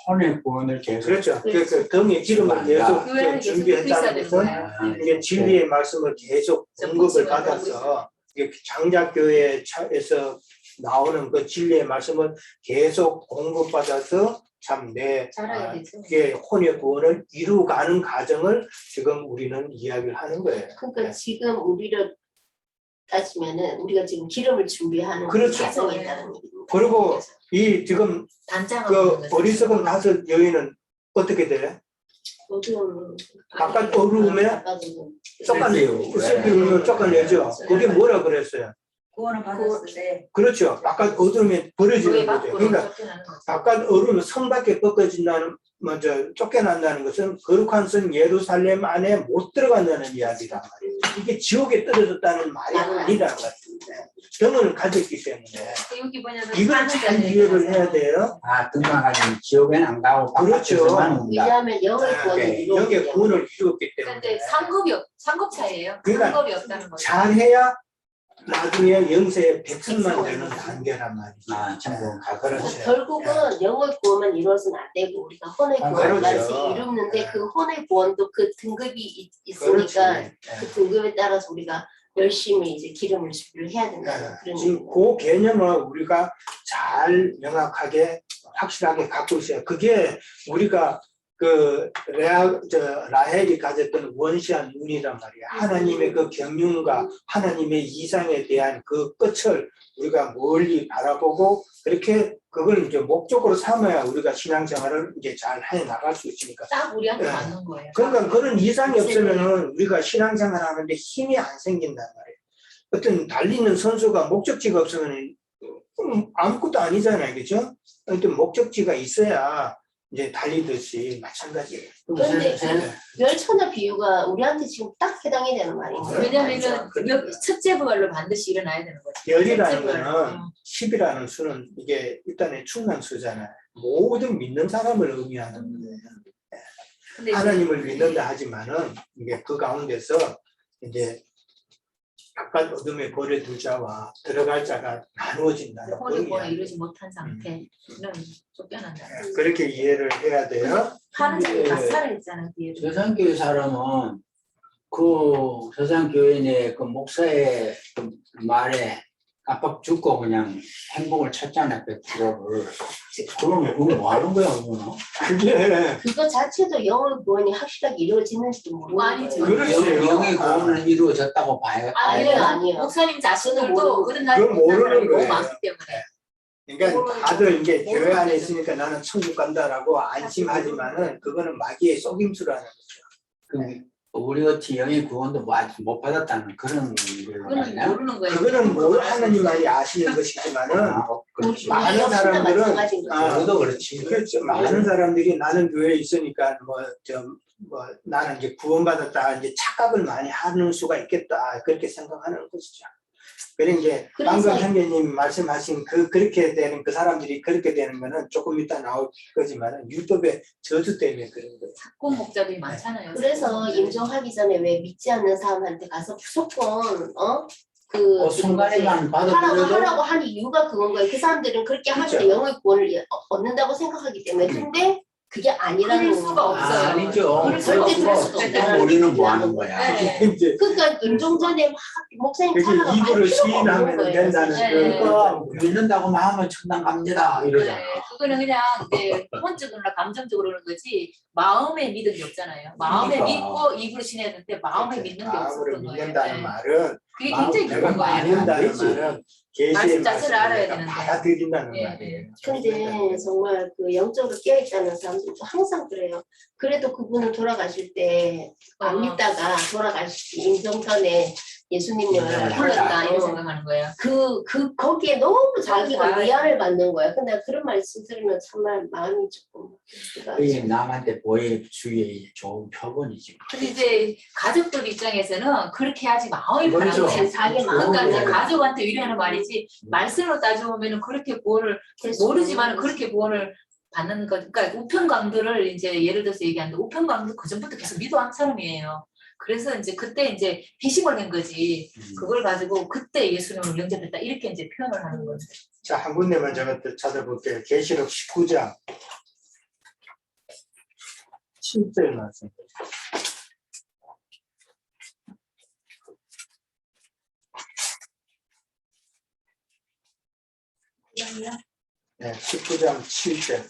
혼의 구원을 계속. 그렇죠. 그 등에 기름을 계속 그 안에 계속 준비했다는 되는 것은 거예요. 아, 이게 진리의 말씀을 계속 공급을 받아서 이게 장작교회에서 나오는 그 진리의 말씀을 계속 공급받아서 참 내 잘해야 되죠. 이게 혼의 구원을 이루어가는 과정을 지금 우리는 이야기를 하는 거예요. 그러니까 네. 지금 우리를 따지면은 우리가 지금 기름을 준비하는 그렇죠. 과정이 있다는 얘기입니다. 그리고 이 지금 단장하고 그 있는 거죠. 어리석은 다섯 여인은 어떻게 돼요? 어두운 바깥 어두움에 쫓아내요. 그 슬픔을 쫓아내죠. 그게 뭐라 그랬어요? 구원을 받았을 때 그렇죠. 바깥 어두움에 버려지는 교회 거죠. 밖으로 그러니까 쫓겨나는 거죠. 바깥 어둠은 성 밖에 벗겨진다는 먼저 쫓겨난다는 것은 거룩한 성 예루살렘 안에 못 들어간다는 이야기란 말이에요. 이게 지옥에 떨어졌다는 말이 아니란 말이에요. 등을 가졌기 때문에 여기 뭐냐면 이걸 잘 이해를 해야 돼요. 아, 등만 가지고 지옥에는 안 가고 그렇죠. 바깥에서만 온다. 왜냐하면 영의 네, 구원을 네. 이루었기 영의 때문에. 구원을 이루었기 때문에 근데 상급 차이예요. 그러니까 상급이 없다는 거죠. 잘해야 나중에 영세의 백성만 되는 단계란 말이죠. 아, 전부 가. 그렇죠. 결국은 영의 구원만 이루어서는 안 되고 우리가 혼의 아, 구원까지 그렇죠. 이루는데 네. 그 혼의 구원도 그 등급이 그렇지. 있으니까 네. 그 등급에 따라서 우리가 열심히 이제 기름을 준비를 해야 된다는 그런 지금 얘기입니다. 그 개념을 우리가 잘 명확하게 확실하게 갖고 있어요. 그게 우리가 그 라헬이 가졌던 원시한 눈이란 말이야. 하나님의 그 경륜과 하나님의 이상에 대한 그 끝을 우리가 멀리 바라보고 그렇게 그걸 이제 목적으로 삼아야 우리가 신앙생활을 이제 잘 해 나갈 수 있으니까. 딱 우리한테 네. 맞는 거예요. 그러니까 그런 이상이 없으면은 우리가 신앙생활 하는데 힘이 안 생긴단 말이에요. 어떤 달리는 선수가 목적지가 없으면 아무것도 아니잖아요. 그죠? 어떤 목적지가 있어야 이제 달리듯이 마찬가지예요. 그런데 열처녀 비유가 우리한테 지금 딱 해당이 되는 말이에요. 왜냐면은 첫째 부활로 반드시 일어나야 되는 거죠. 열이라는 첫째 부활. 거는 10이라는 수는 이게 일단의 충만 수잖아요. 모든 믿는 사람을 의미하는 거예요. 근데 하나님을 믿는다 하지만은 이게 그 가운데서 이제 바깥 어둠에 버려둘 자와 들어갈 자가 나누어진다는 혼의 구원을 의미예요. 이루지 못한 상태는 쫓겨난다. 그렇게 이해를 해야 돼요. 하는 자들이 다 네. 살아있잖아 뒤에. 세상교회 사람은 그 세상교회의 그 목사의 그 말에 아빠 죽고 그냥 행복을 찾잖아, 100%를. 그럼 그건 뭐 하는 거야, 그거는? 그게 그거 자체도 영의 구원이 확실하게 이루어지는지도 모르는 아니죠. 거예요. 그렇죠. 영의 구원은 이루어졌다고 봐요. 아니에요, 아니에요. 목사님 자신들도 모르는 그런 날 그건 모르는 사람이 너무 거예요. 많기 때문에. 그러니까 다들 이제 교회 안에 있으니까 나는 천국 간다라고 안심하지만은 그거는 마귀의 속임수라는 거죠. 그 우리 같이 영의 구원도 뭐 아직 못 받았다는 그런 걸로 그거는 아니야? 모르는 거예요. 그거는 뭐 하나님만이 아시는 것이지만은 그렇지. 많은 역시나 사람들은 마찬가지인 거죠. 그것도 그렇지. 그렇죠. 많은 사람들이 나는 교회에 있으니까 나는 이제 구원받았다 이제 착각을 많이 하는 수가 있겠다 그렇게 생각하는 것이죠. 그리고 이제 방금 그래서- 형제님 말씀하신 그렇게 되는 그 사람들이 그렇게 되는 거는 조금 이따 나올 거지만은 율법의 저주 때문에 그런 거예요. 사건 목자들이 많잖아요. 그래서 사건 목자들이. 인정하기 전에 왜 믿지 않는 사람한테 가서 무조건 그 순간에만 하라고 받아들여도 하는 이유가 그건 거예요. 그 사람들은 그렇게 하면 그렇죠. 영의 구원을 얻는다고 생각하기 때문에. 근데 그게 아니라는 그럴 수가 거예요. 없어요. 아니죠. 그럴 수가 그럴 수가 없어요. 없지. 우리는 뭐 하는 거야? 네. 이제 그러니까 임종 전에 막 목사님 그게 찾아가 할 입으로 필요가 없는 시인하면 거예요. 된다는 네. 그러니까 믿는다고 마음은 천당 갑니다 이러잖아. 네, 그거는 그냥 이제 혼적으로나 감정적으로 그러는 거지 마음에 믿음이 없잖아요. 마음에 그러니까. 믿고 입으로 신해야 되는데 마음에 믿는 게 마음으로 없었던 거예요. 믿는다는 네. 말은 그게 마음, 굉장히 내가 기쁜 거예요. 믿는다는 되지. 말은 계시의 말씀 자체를 알아야 말씀을 되는데. 받아들인다는 예, 말이에요. 근데 정말 그 영적으로 깨어있다는 사람들도 항상 그래요. 그래도 그분은 돌아가실 때 안 어. 믿다가 돌아가실 때 임종 전에 예수님을 인정을 불렀다. 하다 이렇게 생각하는 거예요. 거기에 너무 자기가 잘 위안을 받는 거야. 근데 그런 말씀 들으면 정말 마음이 조금. 그게 남한테 보여주기에 좋은 표본이지. 근데 이제 가족들 입장에서는 그렇게 하지 마음이 편한 그렇죠. 거예요. 자기 마음. 그러니까 이제 네. 가족한테 위로하는 말이지 말씀으로 따져보면 그렇게 구원을 모르지만 그렇게 구원을 받는 거. 그러니까 우편강도를 이제 예를 들어서 얘기하는데 우편강도 그 전부터 계속 믿어한 사람이에요. 그래서 이제 그때 이제 회심을 한 거지. 그걸 가지고 그때 예수님을 영접했다 이렇게 이제 표현을 하는 거죠. 자, 한 군데만 제가 또 찾아볼게요. 계시록 19장 7절 말씀. 네, 19장 7절.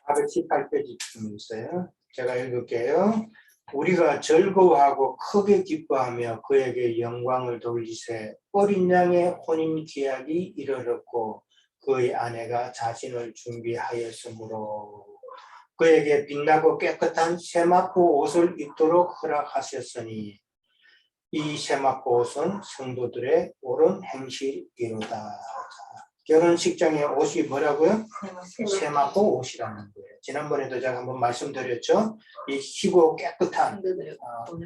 418페이지쯤 있어요. 제가 읽을게요. 우리가 즐거워하고 크게 기뻐하며 그에게 영광을 돌리세 어린 양의 혼인 기약이 이르렀고 그의 아내가 자신을 준비하였으므로 그에게 빛나고 깨끗한 세마포 옷을 입도록 허락하셨으니 이 세마포 옷은 성도들의 옳은 행실이로다. 결혼식장의 옷이 뭐라고요? 세마포 옷이라는 거예요. 지난번에도 제가 한번 말씀드렸죠. 이 희고 깨끗한 성도들의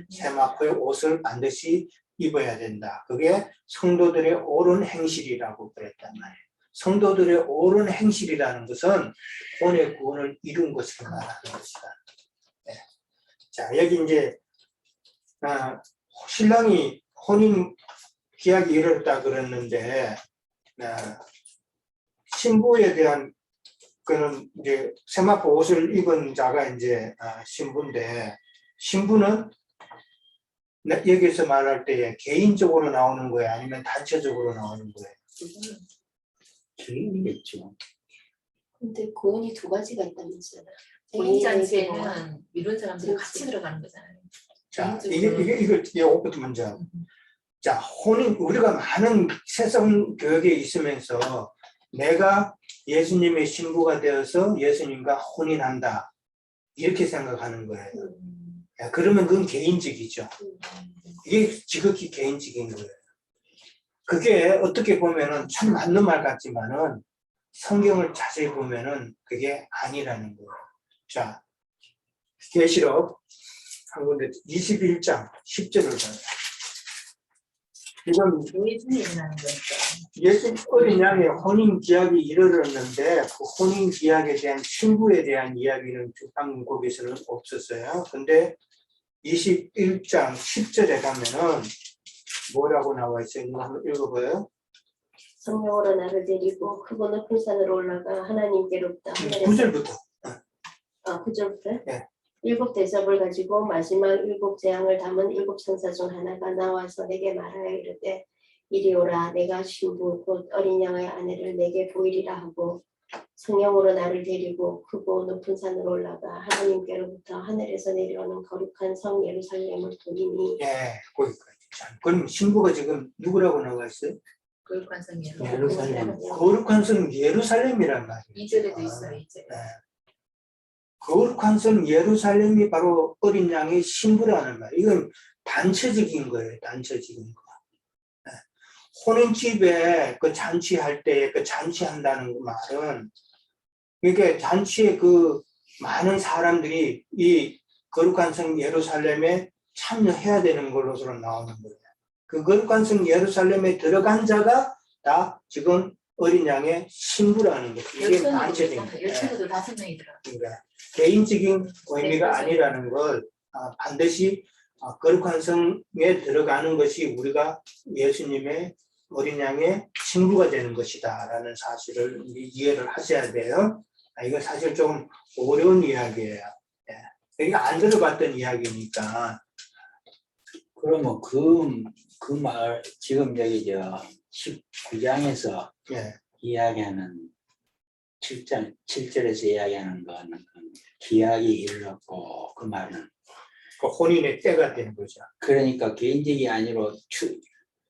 세마포의 옷을 반드시 입어야 된다. 그게 성도들의 옳은 행실이라고 그랬단 말이에요. 성도들의 옳은 행실이라는 것은 혼의 구원을 이룬 것을 말하는 것이다. 네. 자, 여기 이제 신랑이 혼인 기약이 이뤘다 그랬는데 신부에 대한 그는 이제 세마포 옷을 입은 자가 이제 신부인데 신부는 여기서 말할 때 개인적으로 나오는 거예요, 아니면 단체적으로 나오는 거예요? 개인이겠죠. 근데 구원이 두 가지가 있다면서요. 본인잔치에는 이런 사람들이 같이 들어가는 거잖아요. 자, 개인적으로. 이것부터 먼저. 자, 혼인, 우리가 많은 세상 교육에 있으면서 내가 예수님의 신부가 되어서 예수님과 혼인한다. 이렇게 생각하는 거예요. 야, 그러면 그건 개인적이죠. 이게 지극히 개인적인 거예요. 그게 어떻게 보면은 참 맞는 말 같지만은 성경을 자세히 보면은 그게 아니라는 거예요. 자, 계시록 한 군데 21장 10절을 봐요. 이건 교회 중에 일어나는 거니까. 예수 어린 양의 혼인 기약이 이르렀는데 그 혼인 기약에 대한 신부에 대한 이야기는 방금 거기서는 없었어요. 근데 21장 10절에 가면은 뭐라고 나와 있어요? 이거 한번 읽어봐요. 성령으로 나를 데리고 크고 높은 산으로 올라가 하나님께로부터 하늘에서 9절부터. 9절부터 네. 일곱 대접을 가지고 마지막 일곱 재앙을 담은 일곱 천사 중 하나가 나와서 내게 말하여 이르되 이리 오라. 내가 신부 곧 어린 양의 아내를 내게 보이리라 하고 성령으로 나를 데리고 크고 높은 산으로 올라가 하나님께로부터 하늘에서 내려오는 거룩한 성 예루살렘을 보리니. 예, 거기까지. 자, 그럼 신부가 지금 누구라고 나와 있어요? 거룩한 성 예루살렘. 거룩한 성 예루살렘이란 말이에요. 2절에도 있어요. 2절에. 예. 거룩한 성 예루살렘이 바로 어린 양의 신부라는 말. 이건 단체적인 거예요. 단체적인 거. 예. 혼인집에 그 잔치할 때 그 잔치한다는 그 말은 그러니까 잔치에 그 많은 사람들이 이 거룩한 성 예루살렘에 참여해야 되는 걸로서 나오는 거예요. 그 거룩한 성 예루살렘에 들어간 자가 다 지금 어린 양의 신부라는 거예요. 이게 단체적인 거예요. 열천에도 5명이더라. 그러니까 개인적인 의미가 그렇죠. 아니라는 걸 반드시 거룩한 성에 들어가는 것이 우리가 예수님의 어린 양의 신부가 되는 것이다라는 사실을 이해를 하셔야 돼요. 이거 사실 좀 어려운 이야기예요. 그러니까 안 들어봤던 이야기니까. 그러면 그 말 지금 여기 저 19장에서 예. 이야기하는 7절에서 이야기하는 거는 기약이 이르렀고 그 말은 그 혼인의 때가 되는 거죠. 그러니까 개인적이 아니라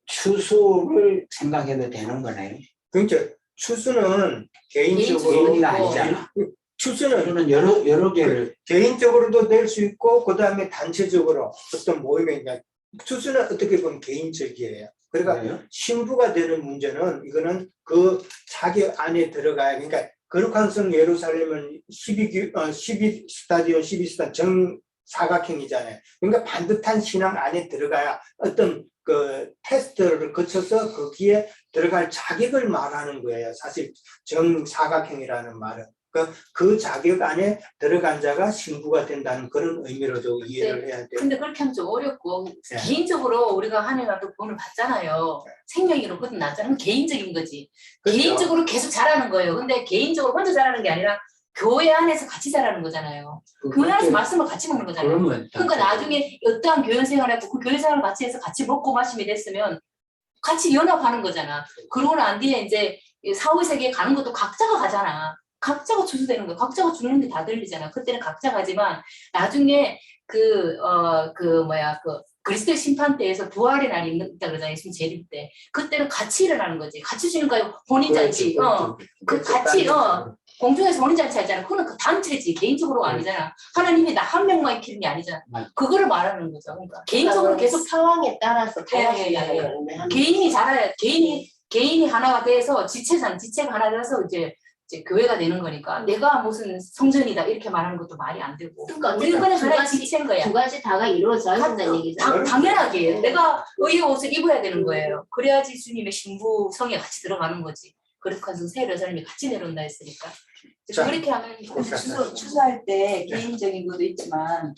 추수를 생각해도 되는 거네요. 그러니까 추수는 개인적으로 개인이 아니잖아. 추수는 여러 개를 개인적으로도 될 수 있고 그 다음에 단체적으로 어떤 모임에 그냥 추수는 어떻게 보면 개인적이에요. 그러니까 그래요? 신부가 되는 문제는 이거는 그 자기 안에 들어가야 그러니까 거룩한 성 예루살렘은 12스타디온 정사각형이잖아요. 그러니까 반듯한 신앙 안에 들어가야 어떤 그 테스트를 거쳐서 거기에 들어갈 자격을 말하는 거예요. 사실 정사각형이라는 말은. 그 자격 안에 들어간 자가 신부가 된다는 그런 의미로도 이해를 해야 돼요. 근데 그렇게 하면 좀 어렵고 네. 개인적으로 우리가 하나님한테 본을 받잖아요. 생명이로 거듭났잖아요. 개인적인 거지. 그렇죠. 개인적으로 계속 자라는 거예요. 근데 개인적으로 혼자 자라는 게 아니라 교회 안에서 같이 자라는 거잖아요. 교회 안에서 말씀을 같이 먹는 거잖아요. 그러면 그러니까 나중에 어떠한 교회 생활하고 그 교회 생활을 같이 해서 같이 먹고 마심이 됐으면 같이 연합하는 거잖아. 그러고 난 뒤에 이제 사후세계에 가는 것도 각자가 가잖아. 각자가 추수되는 거야. 각자가 죽는 게 다 들리잖아. 그때는 각자 가지만 나중에 그리스도의 심판대에서 부활의 날이 있다 그러잖아요. 예수님 재림 때. 그때는 같이 일어나는 거지. 같이 주니까 혼인잔치. 같이 공중에서 혼인잔치 하잖아. 그거는 그 단체지. 개인적으로 아니잖아. 하나님이 나 한 명만 키는 게 아니잖아. 그거를 말하는 거죠. 그러니까 개인적으로 계속 상황에 따라서 달라진다는 거예요. 개인이 자라야 개인이 하나가 돼서 지체가 하나 돼서 이제 교회가 되는 거니까 내가 무슨 성전이다 이렇게 말하는 것도 말이 안 되고 그러니까 우리는 그냥 두 하나의 가지 지체인 거야. 두 가지 다가 이루어져야 된다는 얘기잖아요. 당연하게 내가 의의 옷을 입어야 되는 거예요. 그래야지 주님의 신부 성에 같이 들어가는 거지. 그렇게 해서 새 여자님이 같이 내려온다 했으니까 자, 그렇게 하면 추수할 때 개인적인 것도 있지만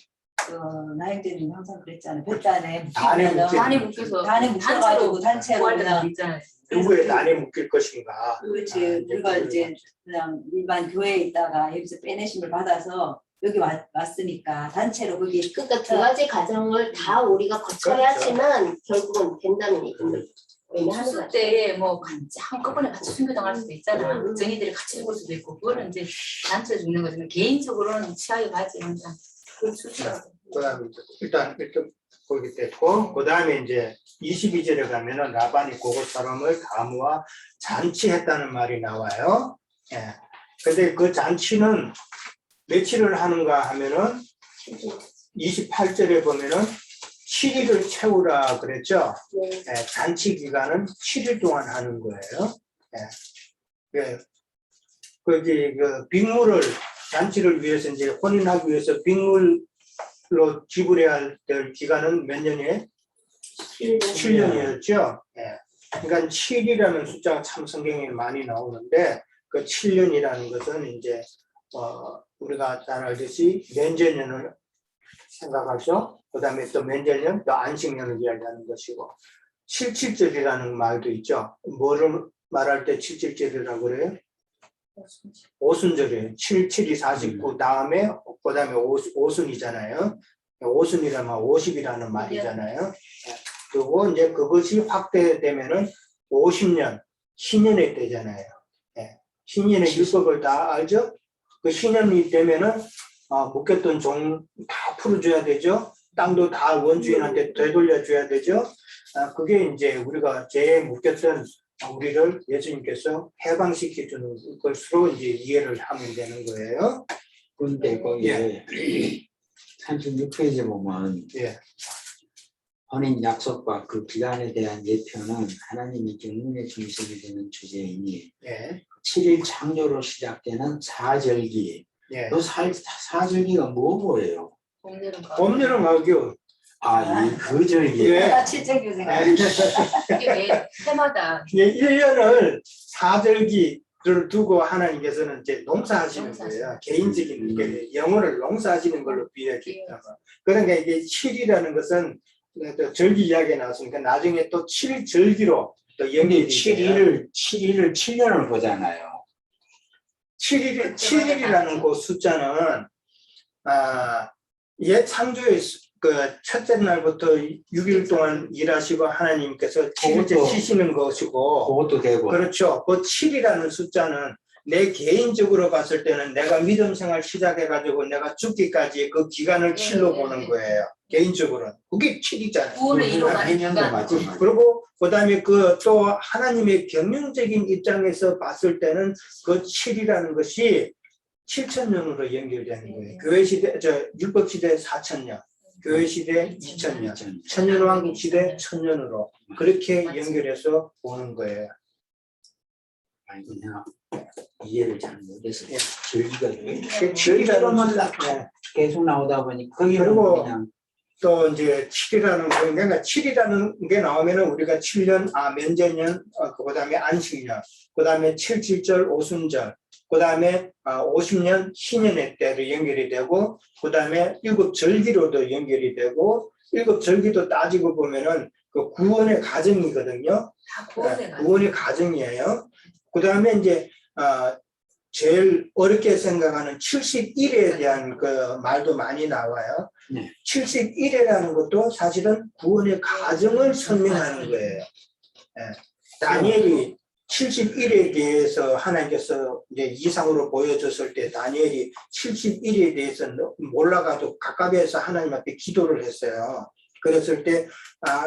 나영대는 항상 그랬잖아요. 별단에 단에 묶여서 단에 묶여가지고 단체로 구할 때도 그냥 있잖아요. 누구의 난에 묶일 것인가. 그렇지. 우리가 이제 그냥 일반 교회에 있다가 여기서 빼내심을 받아서 여기 왔으니까 단체로 거기 그러니까 두 가지 과정을 다 우리가 거쳐야지만 결국은 된다는 얘기를 의미하는 추수 거죠. 때 뭐 같이 한꺼번에 같이 순교당할 수도 있잖아. 정의들이 같이 죽을 수도 있고 그거는 이제 단체 죽는 거지만 개인적으로는 치아에 가지 항상 그 추수라고. 그다음에 일단 거기 됐고 그다음에 이제 22절에 가면은 라반이 고곳 사람을 가무와 잔치했다는 말이 나와요. 예. 근데 그 잔치는 며칠을 하는가 하면은 28절에 보면은 7일을 채우라 그랬죠. 네. 예, 잔치 기간은 7일 동안 하는 거예요. 예. 예. 거기 그 빅물을 잔치를 위해서 이제 혼인하기 위해서 빅물로 지불해야 될 기간은 몇 년이에요? 7년이었죠. 예. 그러니까 7이라는 숫자가 참 성경에 많이 나오는데 그 7년이라는 것은 이제 우리가 잘 알듯이 면제년을 생각하죠. 그 다음에 또 면제년, 또 안식년을 이야기하는 것이고 7.7절이라는 말도 있죠. 뭐를 말할 때 7.7절이라고 그래요? 오순절이에요. 7, 7이 49 다음에 그다음에 오순이잖아요. 오순이라면 50이라는 말이잖아요. 그리고 이제 그것이 확대되면은 50년 신년의 때잖아요. 예. 신년의 율법을 다 알죠? 그 신년이 되면은 묶였던 종 다 풀어줘야 되죠. 땅도 다 원주인한테 되돌려줘야 되죠. 그게 이제 우리가 죄에 묶였던 우리를 예수님께서 해방시켜주는 것으로 이제 이해를 하면 되는 거예요. 근데 거기에 36페이지 보면 예. 혼인 약속과 그 기간에 대한 예표는 하나님이 경륜의 중심이 되는 주제이니 예. 7일 창조로 시작되는 사절기. 예. 그 사절기가 뭐예요? 봄여름 가교. 그 절기. 예. 내가 칠정교 생각. 이게 매 해마다 1년을 사절기를 두고 하나님께서는 이제 농사하시는 농사하시는 거예요. 개인적인 게 영혼을 농사하시는 걸로 비유했다가. 그러니까 이게 7이라는 것은 또 절기 이야기가 나왔으니까 나중에 또 7절기로 또 근데 연결이 돼요. 7일을 7년을 보잖아요. 7일이라는 그 숫자는 옛 창조의 그 첫째 날부터 6일 동안 일하시고 하나님께서 7일째 그것도- 쉬시는 것이고 그것도 되고. 그렇죠. 그 7이라는 숫자는 내 개인적으로 봤을 때는 내가 믿음 생활 시작해가지고 내가 죽기까지 그 기간을 7로 보는 거예요. 개인적으로는. 그게 7이잖아요. 구원을 이루어가는 해년도 기간. 마찬가지. 그리고 그다음에 그 또 하나님의 경영적인 입장에서 봤을 때는 그 7이라는 것이 7,000년으로 연결되는 거예요. 교회 시대, 율법 시대 4,000년, 교회 시대 2,000년, 천년왕국 시대 1,000년으로 그렇게 연결해서 보는 거예요. 아니 그냥 이해를 잘 못해서 예. 절기가 그 절기로만 7이라는 딱 계속 나오다 보니 거기는 그리고 그냥 또 이제 7이라는 거, 그러니까 7이라는 게 나오면은 우리가 7년, 면제년, 그 다음에 안식년, 그 다음에 7.7절 오순절, 그 다음에 50년 신년의 때로 연결이 되고, 그 다음에 7절기로도 연결이 되고, 7절기도 따지고 보면은 그 구원의 과정이거든요. 다 구원의 가정. 구원의 과정이에요. 그 다음에 이제, 제일 어렵게 생각하는 70일에 대한 그 말도 많이 나와요. 네. 70일이라는 것도 사실은 구원의 과정을 설명하는 거예요. 예. 다니엘이 70일에 대해서 하나님께서 이제 이상으로 보여줬을 때 다니엘이 70일에 대해서 몰라가지고 가까이에서 하나님 앞에 기도를 했어요. 그랬을 때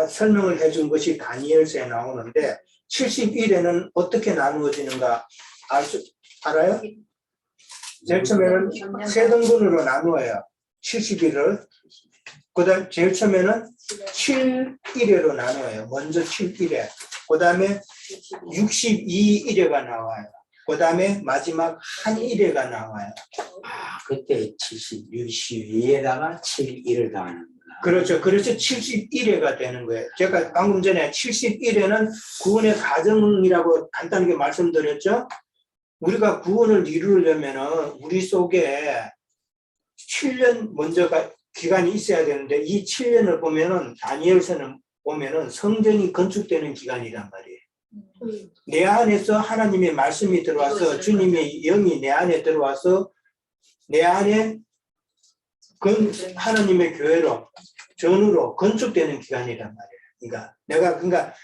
설명을 해준 것이 다니엘서에 나오는데 70일에는 어떻게 나누어지는가 알아요? 제일 처음에는 세 등분으로 나누어요. 70일을. 그 다음 제일 처음에는 7일회로 나누어요. 먼저 7일회. 그 다음에 62일회가 나와요. 그 다음에 마지막 한 일회가 나와요. 그때 62에다가 7일을 더하는구나. 그렇죠. 그래서 71회가 되는 거예요. 제가 방금 전에 71회는 구원의 과정이라고 간단하게 말씀드렸죠. 우리가 구원을 이루려면은 우리 속에 7년 먼저가 기간이 있어야 되는데 이 7년을 보면은 다니엘서는 보면은 성전이 건축되는 기간이란 말이에요. 내 안에서 하나님의 말씀이 들어와서 주님의 영이 내 안에 들어와서 내 안에 하나님의 교회로 전으로 건축되는 기간이란 말이에요. 그러니까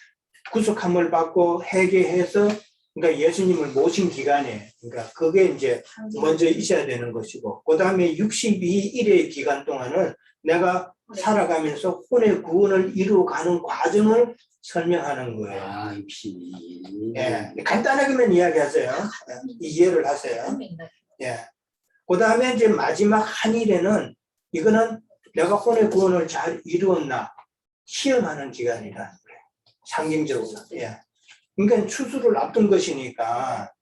구속함을 받고 회개해서 그러니까 예수님을 모신 기간에 그러니까 그게 이제 먼저 있어야 되는 것이고 그 다음에 62일의 기간 동안은 내가 살아가면서 혼의 구원을 이루어가는 과정을 설명하는 거예요. 62일. 예, 간단하게만 이야기하세요. 이해를 하세요. 예. 그 다음에 이제 마지막 한 일에는 이거는 내가 혼의 구원을 잘 이루었나 시험하는 기간이라는 거예요. 상징적으로. 예. 그러니까 추수를 앞둔 것이니까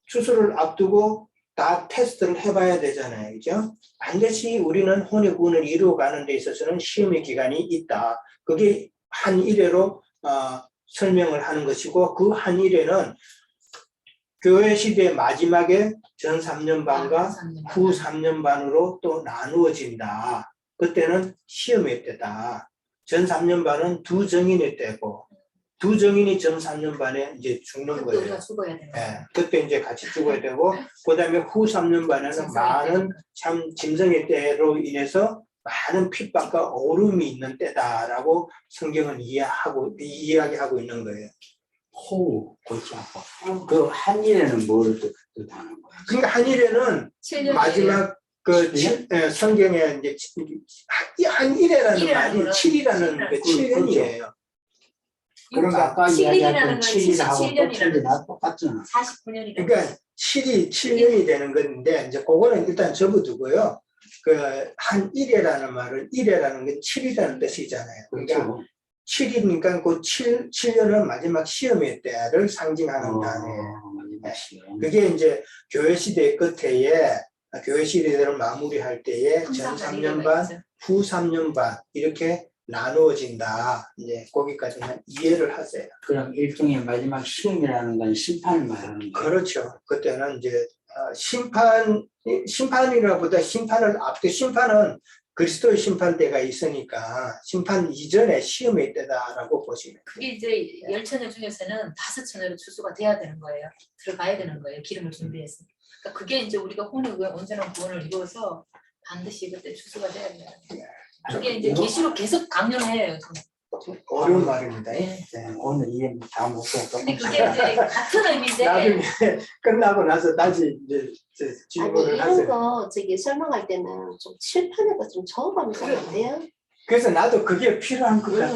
추수를 앞두고 다 테스트를 해봐야 되잖아요. 그죠? 반드시 우리는 혼의 구원을 이루어가는 데 있어서는 시험의 기간이 있다. 그게 한 일회로 설명을 하는 것이고 그 한 일회는 교회 시대 마지막에 전 3년 반과 후 3년 반으로 또 나누어진다. 그때는 시험의 때다. 전 3년 반은 두 정인의 때고 두 정인이 전 3년 반에 이제 죽는 그때 거예요. 우리가 죽어야 되는 거예요. 예, 그때 이제 같이 죽어야 되고, 그 다음에 후 3년 반에는 짐승의 많은 때는 참 짐승의 때로 인해서 많은 핍박과 어려움이 있는 때다라고 성경은 이야기하고 있는 거예요. 호우 골치 아파. 그 한일에는 뭐를 뜻하는 거야? 그러니까 한일에는 7년 마지막 그 성경에 이제 한일이라는 일이라는 말이 거는 7이라는 그 7년이에요. 그러니까 아까 7일이라는 이야기했던 건 7일하고 또 77년이라는 7이나 똑같잖아. 49년이라는 그러니까 7년이 되는 건데 이제 그거는 일단 접어두고요. 그 한일이라는 말은 일이라는 건 7이라는 뜻이잖아요. 그러니까 그렇죠. 7이니까 그 7년은 마지막 시험의 때를 상징하는 단어예요. 마지막 시험. 그게 이제 교회 시대 끝에 교회 시대를 마무리할 때에 전 3년 반, 후 3년 반 이렇게 나누어진다. 이제 거기까지는 이해를 하세요. 그럼 일종의 마지막 시험이라는 건 심판을 말하는 거예요. 그렇죠. 그때는 이제 심판이라보다 심판은 그리스도의 심판대가 있으니까 심판 이전에 시험의 때다라고 보시면 돼요. 그게 이제 10처녀 중에서는 5처녀로 추수가 돼야 되는 거예요. 들어가야 되는 거예요. 기름을 준비해서. 그러니까 그게 이제 우리가 혼의 온전한 구원을 이루어서 반드시 그때 추수가 돼야 돼요. 그게 이제 계시로 계속 강령해요. 어려운 말입니다. 네. 네. 오늘 이해 다 못했고. 근데 그게 이제 같은 의미인데 나중에 끝나고 나서 다시 이제 아니 질문을 이런 하세요. 거 저기 설명할 때는 좀 칠판에 좀 적어가면 안 돼요? 그래서 나도 그게 필요한 것 같아.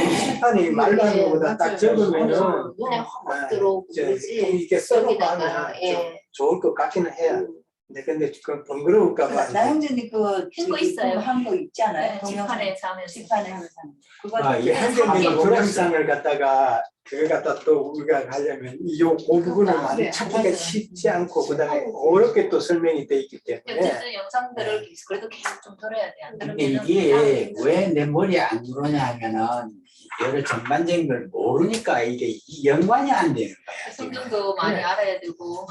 심판이 말로 하는 것보다 딱 적으면은 눈에 확 들어오고 그러지. 이렇게 써놓고 여기다가, 하면 예. 좀 좋을 것 같기는 해요. 근데 그 번거로울까봐. 나 형제님 그 거 있어요. 한 거 있지 않아요? 뒷판에 자면 뒷판에 하면서 그거 이게 한국인 동영상을 갖다가 그걸 갖다 또 우리가 가려면 이 부분을 많이 찾기가 쉽지 않고 그다음에 어렵게 또 설명이 돼 있기 때문에 어쨌든 영상들을 그래도 계속 좀 들어야 돼. 안 근데 들으면 이게 왜 내 머리에 안 들어오냐 하면은 여러 전반적인 걸 모르니까 이게 이 연관이 안 되는 거야. 지금. 성경도 많이 알아야 되고.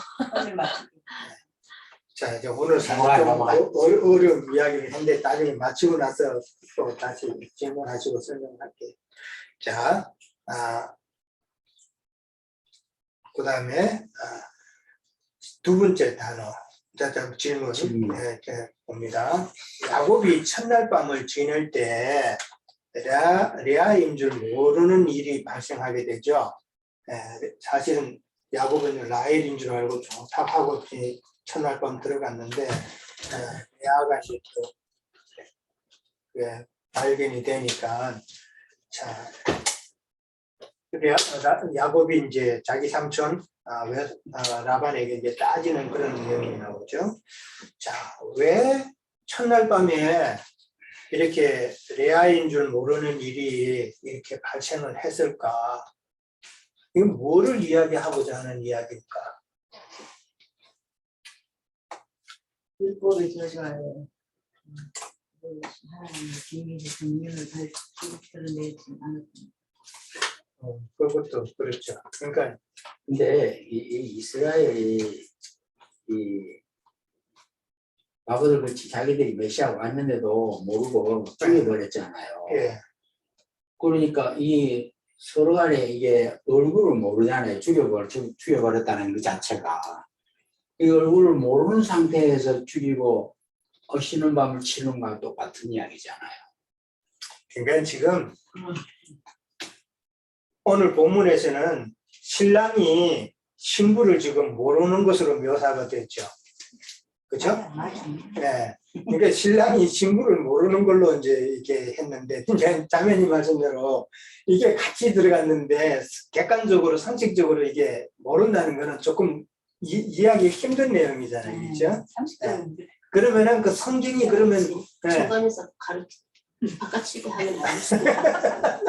자 이제 오늘 사실 넘어가, 좀 넘어가. 어려운 이야기를 했는데 나중에 마치고 나서 또 다시 질문하시고 설명할게요. 자, 그다음에 두 번째 단어. 자, 질문 봅니다. 야곱이 첫날 밤을 지낼 때 레아인 줄 모르는 일이 발생하게 되죠. 사실은 야곱은 라헬인 줄 알고 좋다하고 첫날 밤 들어갔는데 레아가 이제 또 발견이 되니까 자 야곱이 이제 자기 삼촌 라반에게 이제 따지는 그런 내용이 나오죠. 자, 왜 첫날 밤에 이렇게 레아인 줄 모르는 일이 이렇게 발생을 했을까? 이건 뭐를 이야기하고자 하는 이야기일까? 율법을 저주하여 하나님의 비밀의 정면을 드러내지 않았습니다. 그것도 그렇죠. 그러니까 근데 이 이스라엘이 이 바보들 같이 자기들이 메시아 왔는데도 모르고 죽여버렸잖아요. 예, 그러니까 이 서로 간에 이게 얼굴을 모르잖아요. 죽여버렸다는 그 자체가. 이 얼굴을 모르는 상태에서 죽이고 쉬는 밤을 치는 거랑 똑같은 이야기잖아요. 그러니까 지금 오늘 본문에서는 신랑이 신부를 지금 모르는 것으로 묘사가 됐죠. 그렇죠? 네. 그러니까 신랑이 신부를 모르는 걸로 이제 이렇게 했는데 자매님 말씀대로 이게 같이 들어갔는데 객관적으로 상식적으로 이게 모른다는 거는 조금 이해하기 힘든 내용이잖아요. 그렇죠? 30대 그러면은 그 성경이 그러면 중간에서 바깥치기 하면 안 됩니다.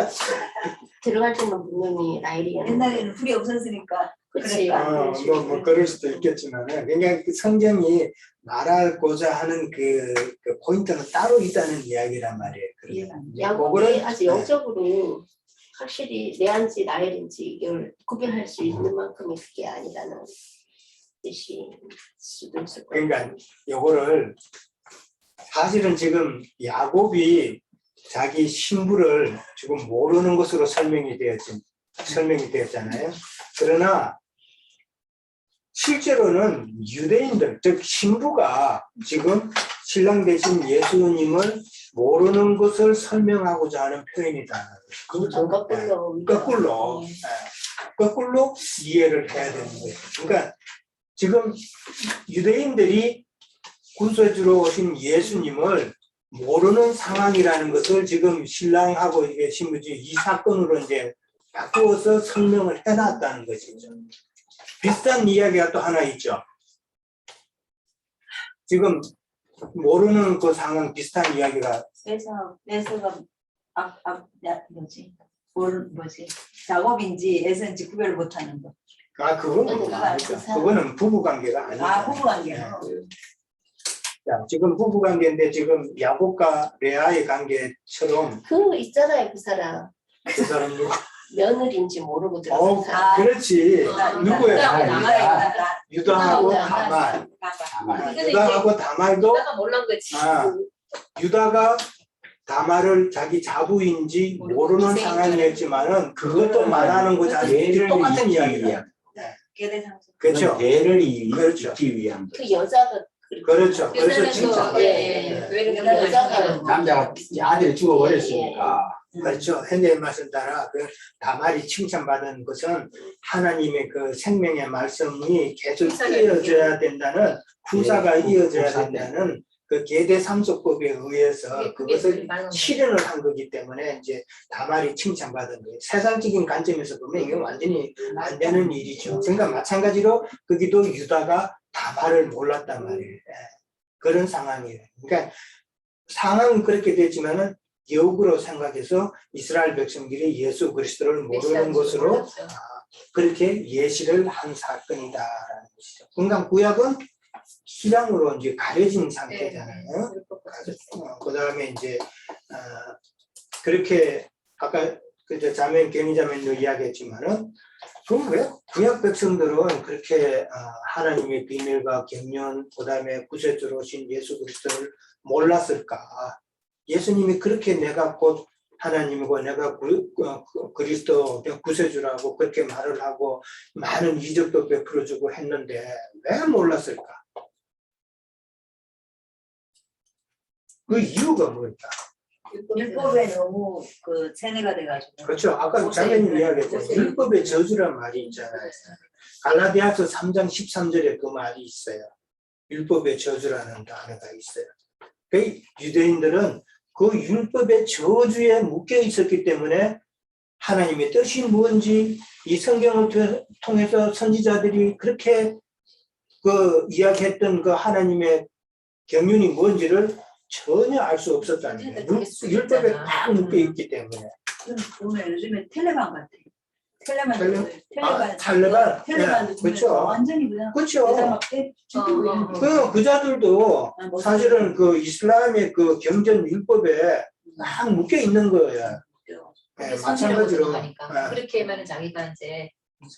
들어갈 때는 분명히 라일이야. 옛날에는 불이 없었으니까 그렇지. 뭐 그럴 수도 있겠지만 그냥 그 성경이 말하고자 하는 그 포인트는 따로 있다는 이야기란 말이에요. 야곱이 아주 영적으로 확실히 레아인지 라헬인지 이걸 구별할 수 있는 만큼의 그게 아니라는 뜻이 수도 있을 거예요. 그러니까 요거를 사실은 지금 야곱이 자기 신부를 지금 모르는 것으로 설명이 설명이 되었잖아요. 그러나 실제로는 유대인들, 즉 신부가 지금 신랑 대신 예수님을 모르는 것을 설명하고자 하는 표현이다. 그렇죠? 거꾸로 거꾸로 이해를 해야 되는 거예요. 그러니까 지금 유대인들이 구세주로 오신 예수님을 모르는 상황이라는 것을 지금 신랑하고 이게 신부지 이 사건으로 이제 바꾸어서 설명을 해놨다는 것이죠. 비슷한 이야기가 또 하나 있죠. 지금 모르는 그 상황 비슷한 이야기가 에서가 뭐지 작업인지 에서인지 구별을 못하는 거. 그건 아니죠. 그거는 부부 관계가 아니죠. 부부 관계요. 자, 지금 부부 관계인데 지금 야곱과 레아의 관계처럼 그 있잖아요, 그 사람. 그 사람도 며느리인지 모르고 들어간 사람. 그렇지. 누구야? 유다하고 나말. 다말. 유다하고 다말도 유다가 몰란 거지. 유다가 다말을 자기 자부인지 모르는 상황이었지만은 그것도 말하는 거잖아요. 똑같은 이야기야. 계대상속. 그렇죠. 대를 그렇죠. 잇기 위한 거. 그 여자가 그렇죠. 그래서 진짜 여자가 남자가 아들을 죽어버렸으니까. 그렇죠. 현재의 말씀 따라 그 다말이 칭찬받은 것은 하나님의 그 생명의 말씀이 계속 이어져야 된다는 후사가 이어져야 된다는 그 계대 상속법에 의해서 그것을 실현을 한 거기 때문에 이제 다말이 칭찬받은 거예요. 세상적인 관점에서 보면 이게 완전히 안 되는 일이죠. 그러니까 마찬가지로 거기도 유다가 다말을 몰랐단 말이에요. 그런 상황이에요. 그러니까 상황은 그렇게 됐지만은 역으로 생각해서 이스라엘 백성들이 예수 그리스도를 모르는 것으로 그렇게 예시를 한 사건이다라는 것이죠. 그러니까 구약은 수량으로 이제 가려진 상태잖아요. 그 다음에 이제 그렇게 아까 그 자매 견의자매도 이야기했지만은 왜 구약 백성들은 그렇게 하나님의 비밀과 경륜 그 다음에 구세주로 오신 예수 그리스도를 몰랐을까? 예수님이 그렇게 내가 곧 하나님이고 내가 그리스도 구세주라고 그렇게 말을 하고 많은 이적도 베풀어주고 했는데 왜 몰랐을까? 그 이유가 뭘까? 율법에 너무 그 세뇌가 돼가지고. 그렇죠. 아까 장면님 이야기했잖아요. 율법의 저주란 말이 있잖아요. 갈라디아서 3장 13절에 그 말이 있어요. 율법의 저주라는 단어가 있어요. 그 유대인들은 그 율법의 저주에 묶여 있었기 때문에 하나님의 뜻이 뭔지 이 성경을 통해서 선지자들이 그렇게 그 이야기했던 그 하나님의 경륜이 뭔지를 전혀 알 수 없었다는 거예요. 율법에 딱 묶여 있기 때문에. 보면 요즘에 텔레반 같아. 텔레반도 그렇죠. 완전히 그냥 그렇죠. 그자들도 사실은 그 이슬람의 그 경전 율법에 막 묶여 있는 거예요. 네, 마찬가지로. 그렇게 하면 자기가 이제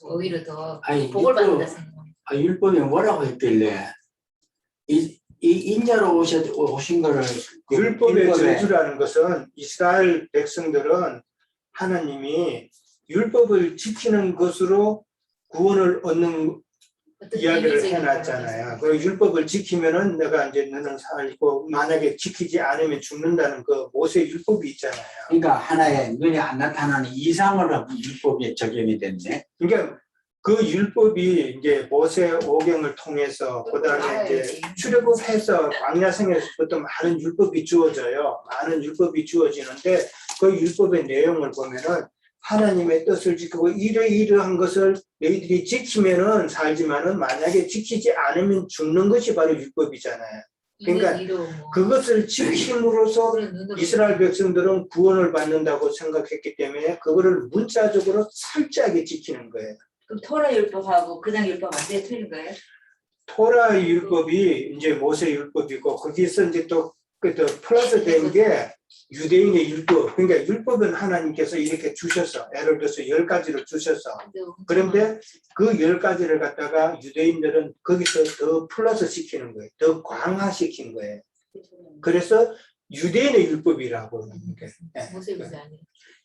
오히려 더 아니, 복을 받는다 생각. 율법이 뭐라고 했길래 이 인자로 오신 거를 율법의 저주라는 것은 이스라엘 백성들은 하나님이 율법을 지키는 것으로 구원을 얻는 이야기를 해놨잖아요. 그 율법을 지키면은 내가 이제 너는 살고 만약에 지키지 않으면 죽는다는 그 모세 율법이 있잖아요. 그러니까 하나의 눈에 안 나타나는 이상으로 율법에 적용이 됐네. 그러니까 그 율법이 이제 모세 오경을 통해서 그다음에 이제 출애굽해서 광야생에서부터 많은 율법이 주어져요. 많은 율법이 주어지는데 그 율법의 내용을 보면은 하나님의 뜻을 지키고 이러이러한 것을 너희들이 지키면은 살지만은 만약에 지키지 않으면 죽는 것이 바로 율법이잖아요. 그러니까 그것을 지킴으로써 이스라엘 백성들은 구원을 받는다고 생각했기 때문에 그거를 문자적으로 철저하게 지키는 거예요. 그럼 토라 율법하고 그냥 율법 완전히 틀린 거예요? 토라 율법이 이제 모세 율법이고 거기서 이제 또 플러스 된 게 유대인의 율법. 그러니까 율법은 하나님께서 이렇게 주셔서 예를 들어서 10가지를 주셔서 그런데 그 10가지를 갖다가 유대인들은 거기서 더 플러스 시키는 거예요. 더 강화시킨 거예요. 그래서 유대인의 율법이라고.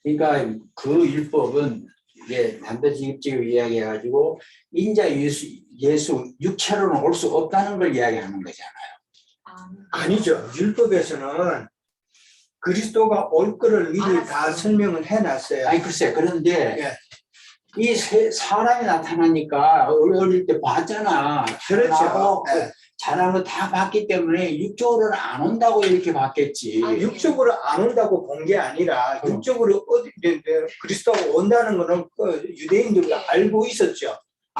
그러니까 그 율법은 예, 단도직입적으로 이야기해가지고 인자 예수 육체로는 올 수 없다는 걸 이야기하는 거잖아요. 아니죠. 율법에서는 그리스도가 올 거를 미리 다 알았어. 설명을 해놨어요. 아니 글쎄 그런데 예. 이 사람이 나타나니까 어릴 때 봤잖아. 그렇죠. 잘하고 예. 잘하는 거 다 봤기 때문에 육적으로는 안 온다고 이렇게 봤겠지. 육적으로 안 온다고 본 게 아니라 육적으로 그리스도가 온다는 거는 유대인들도 알고 있었죠.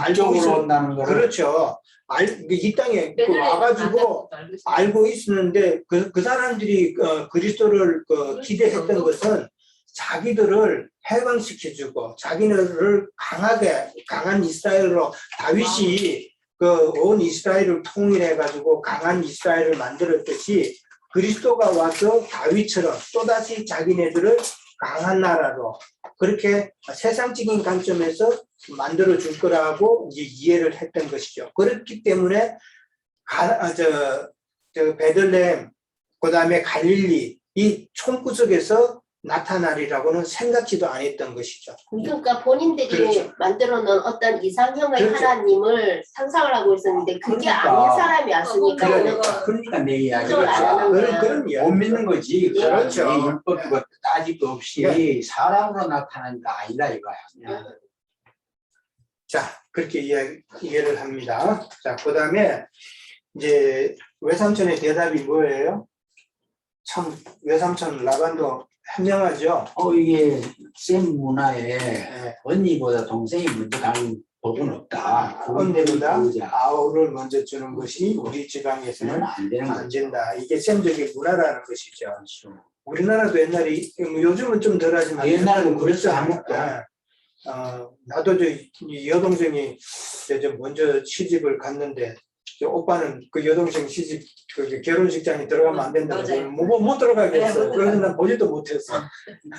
육적으로 온다는 거를 그렇죠. 이 땅에 와가지고 알고 있었는데 그 사람들이 그리스도를 기대했던 것은 자기들을 해방시켜주고 자기들을 강한 이스라엘로 다윗이 온 이스라엘을 통일해가지고 강한 이스라엘을 만들었듯이 그리스도가 와서 다윗처럼 또다시 자기네들을 강한 나라로 그렇게 세상적인 관점에서 만들어 줄 거라고 이제 이해를 했던 것이죠. 그렇기 때문에 베들레헴 그다음에 갈릴리 이 총구석에서 나타나리라고는 생각지도 안 했던 것이죠. 그러니까 본인들이 그렇죠. 만들어 놓은 어떤 이상형의 그렇죠. 하나님을 상상을 하고 있었는데 그게 그러니까. 아닌 사람이 왔으니까 그러니까 내 이야기가 그걸 안 하는 거야. 그런 이야기. 못 믿는 거지. 그렇죠. 율법 따질 거 없이 네. 사람으로 나타나는 게 아니다 이거야. 자, 그렇게 이해를 합니다. 자, 그 다음에 이제 외삼촌의 대답이 뭐예요? 참 외삼촌 라반도 현명하죠. 이게 쌤 문화에 네. 언니보다 동생이 먼저 가는 법은 없다. 언니보다 그거는 아우를 먼저 주는 것이 우리 지방에서는 안 되는 안 거죠. 된다. 이게 쌤적인 문화라는 것이죠. 우리나라도 옛날에 요즘은 좀 덜하지만 옛날에는 그랬어, 한국도. 나도 이 여동생이 저 먼저 시집을 갔는데 저 오빠는 그 여동생 시집 그 결혼식장에 들어가면 안 된다고 맞아요. 못 들어가게 했어. 네, 못 그래서 난 보지도 못했어.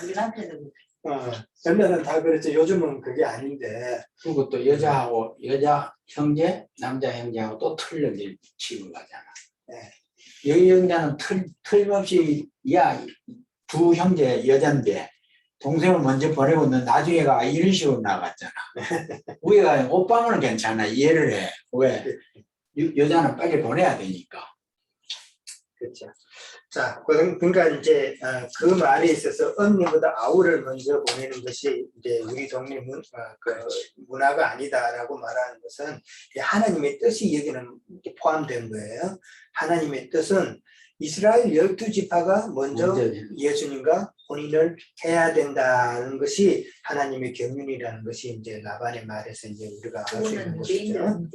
우리 남편도 옛날엔 다 그랬지. 요즘은 그게 아닌데. 그리고 또 여자 형제, 남자 형제하고 또 틀려질 치고 가잖아. 여기 형제는 틀림없이 두 형제 여잔데 동생을 먼저 보내고 너 나중에 가 이런 식으로 나갔잖아. 우리가 오빠는 괜찮아. 이해를 해. 왜? 여자는 빨리 보내야 되니까. 그렇죠. 자, 그러니까 이제 그 말에 있어서 언니보다 아우를 먼저 보내는 것이 이제 우리 동네 문화가 아니다라고 말하는 것은 하나님의 뜻이 여기는 포함된 거예요. 하나님의 뜻은 이스라엘 12지파가 먼저 예수님과 혼인을 해야 된다는 것이 하나님의 경륜이라는 것이 이제 라반의 말에서 이제 우리가 알 수 있는 것이죠.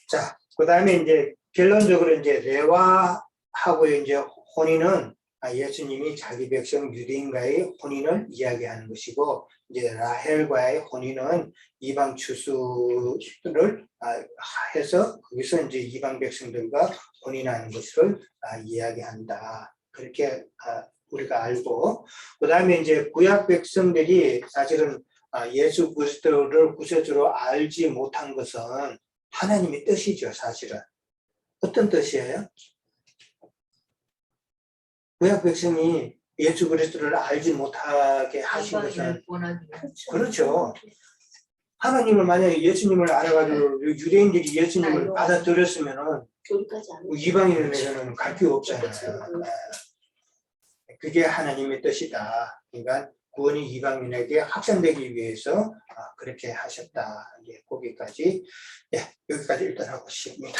자, 그 다음에 이제 결론적으로 이제 레와하고 이제 혼인은 예수님이 자기 백성 유대인과의 혼인을 이야기하는 것이고 이제 라헬과의 혼인은 이방 추수를 해서 거기서 이제 이방 백성들과 혼인하는 것을 이야기한다. 그렇게 우리가 알고 그 다음에 이제 구약 백성들이 사실은 예수 그리스도를 구세주로 알지 못한 것은 하나님의 뜻이죠. 사실은 어떤 뜻이에요? 구약 백성이 예수 그리스도를 알지 못하게 하신 것은 그렇죠. 하나님을 만약에 예수님을 알아가지고 유대인들이 예수님을 받아들였으면은 이방인에서는 갈 필요 없잖아요. 그게 하나님의 뜻이다. 그러니까 구원이 이방인에게 확산되기 위해서 그렇게 하셨다. 거기까지 여기까지 일단 하고 싶습니다.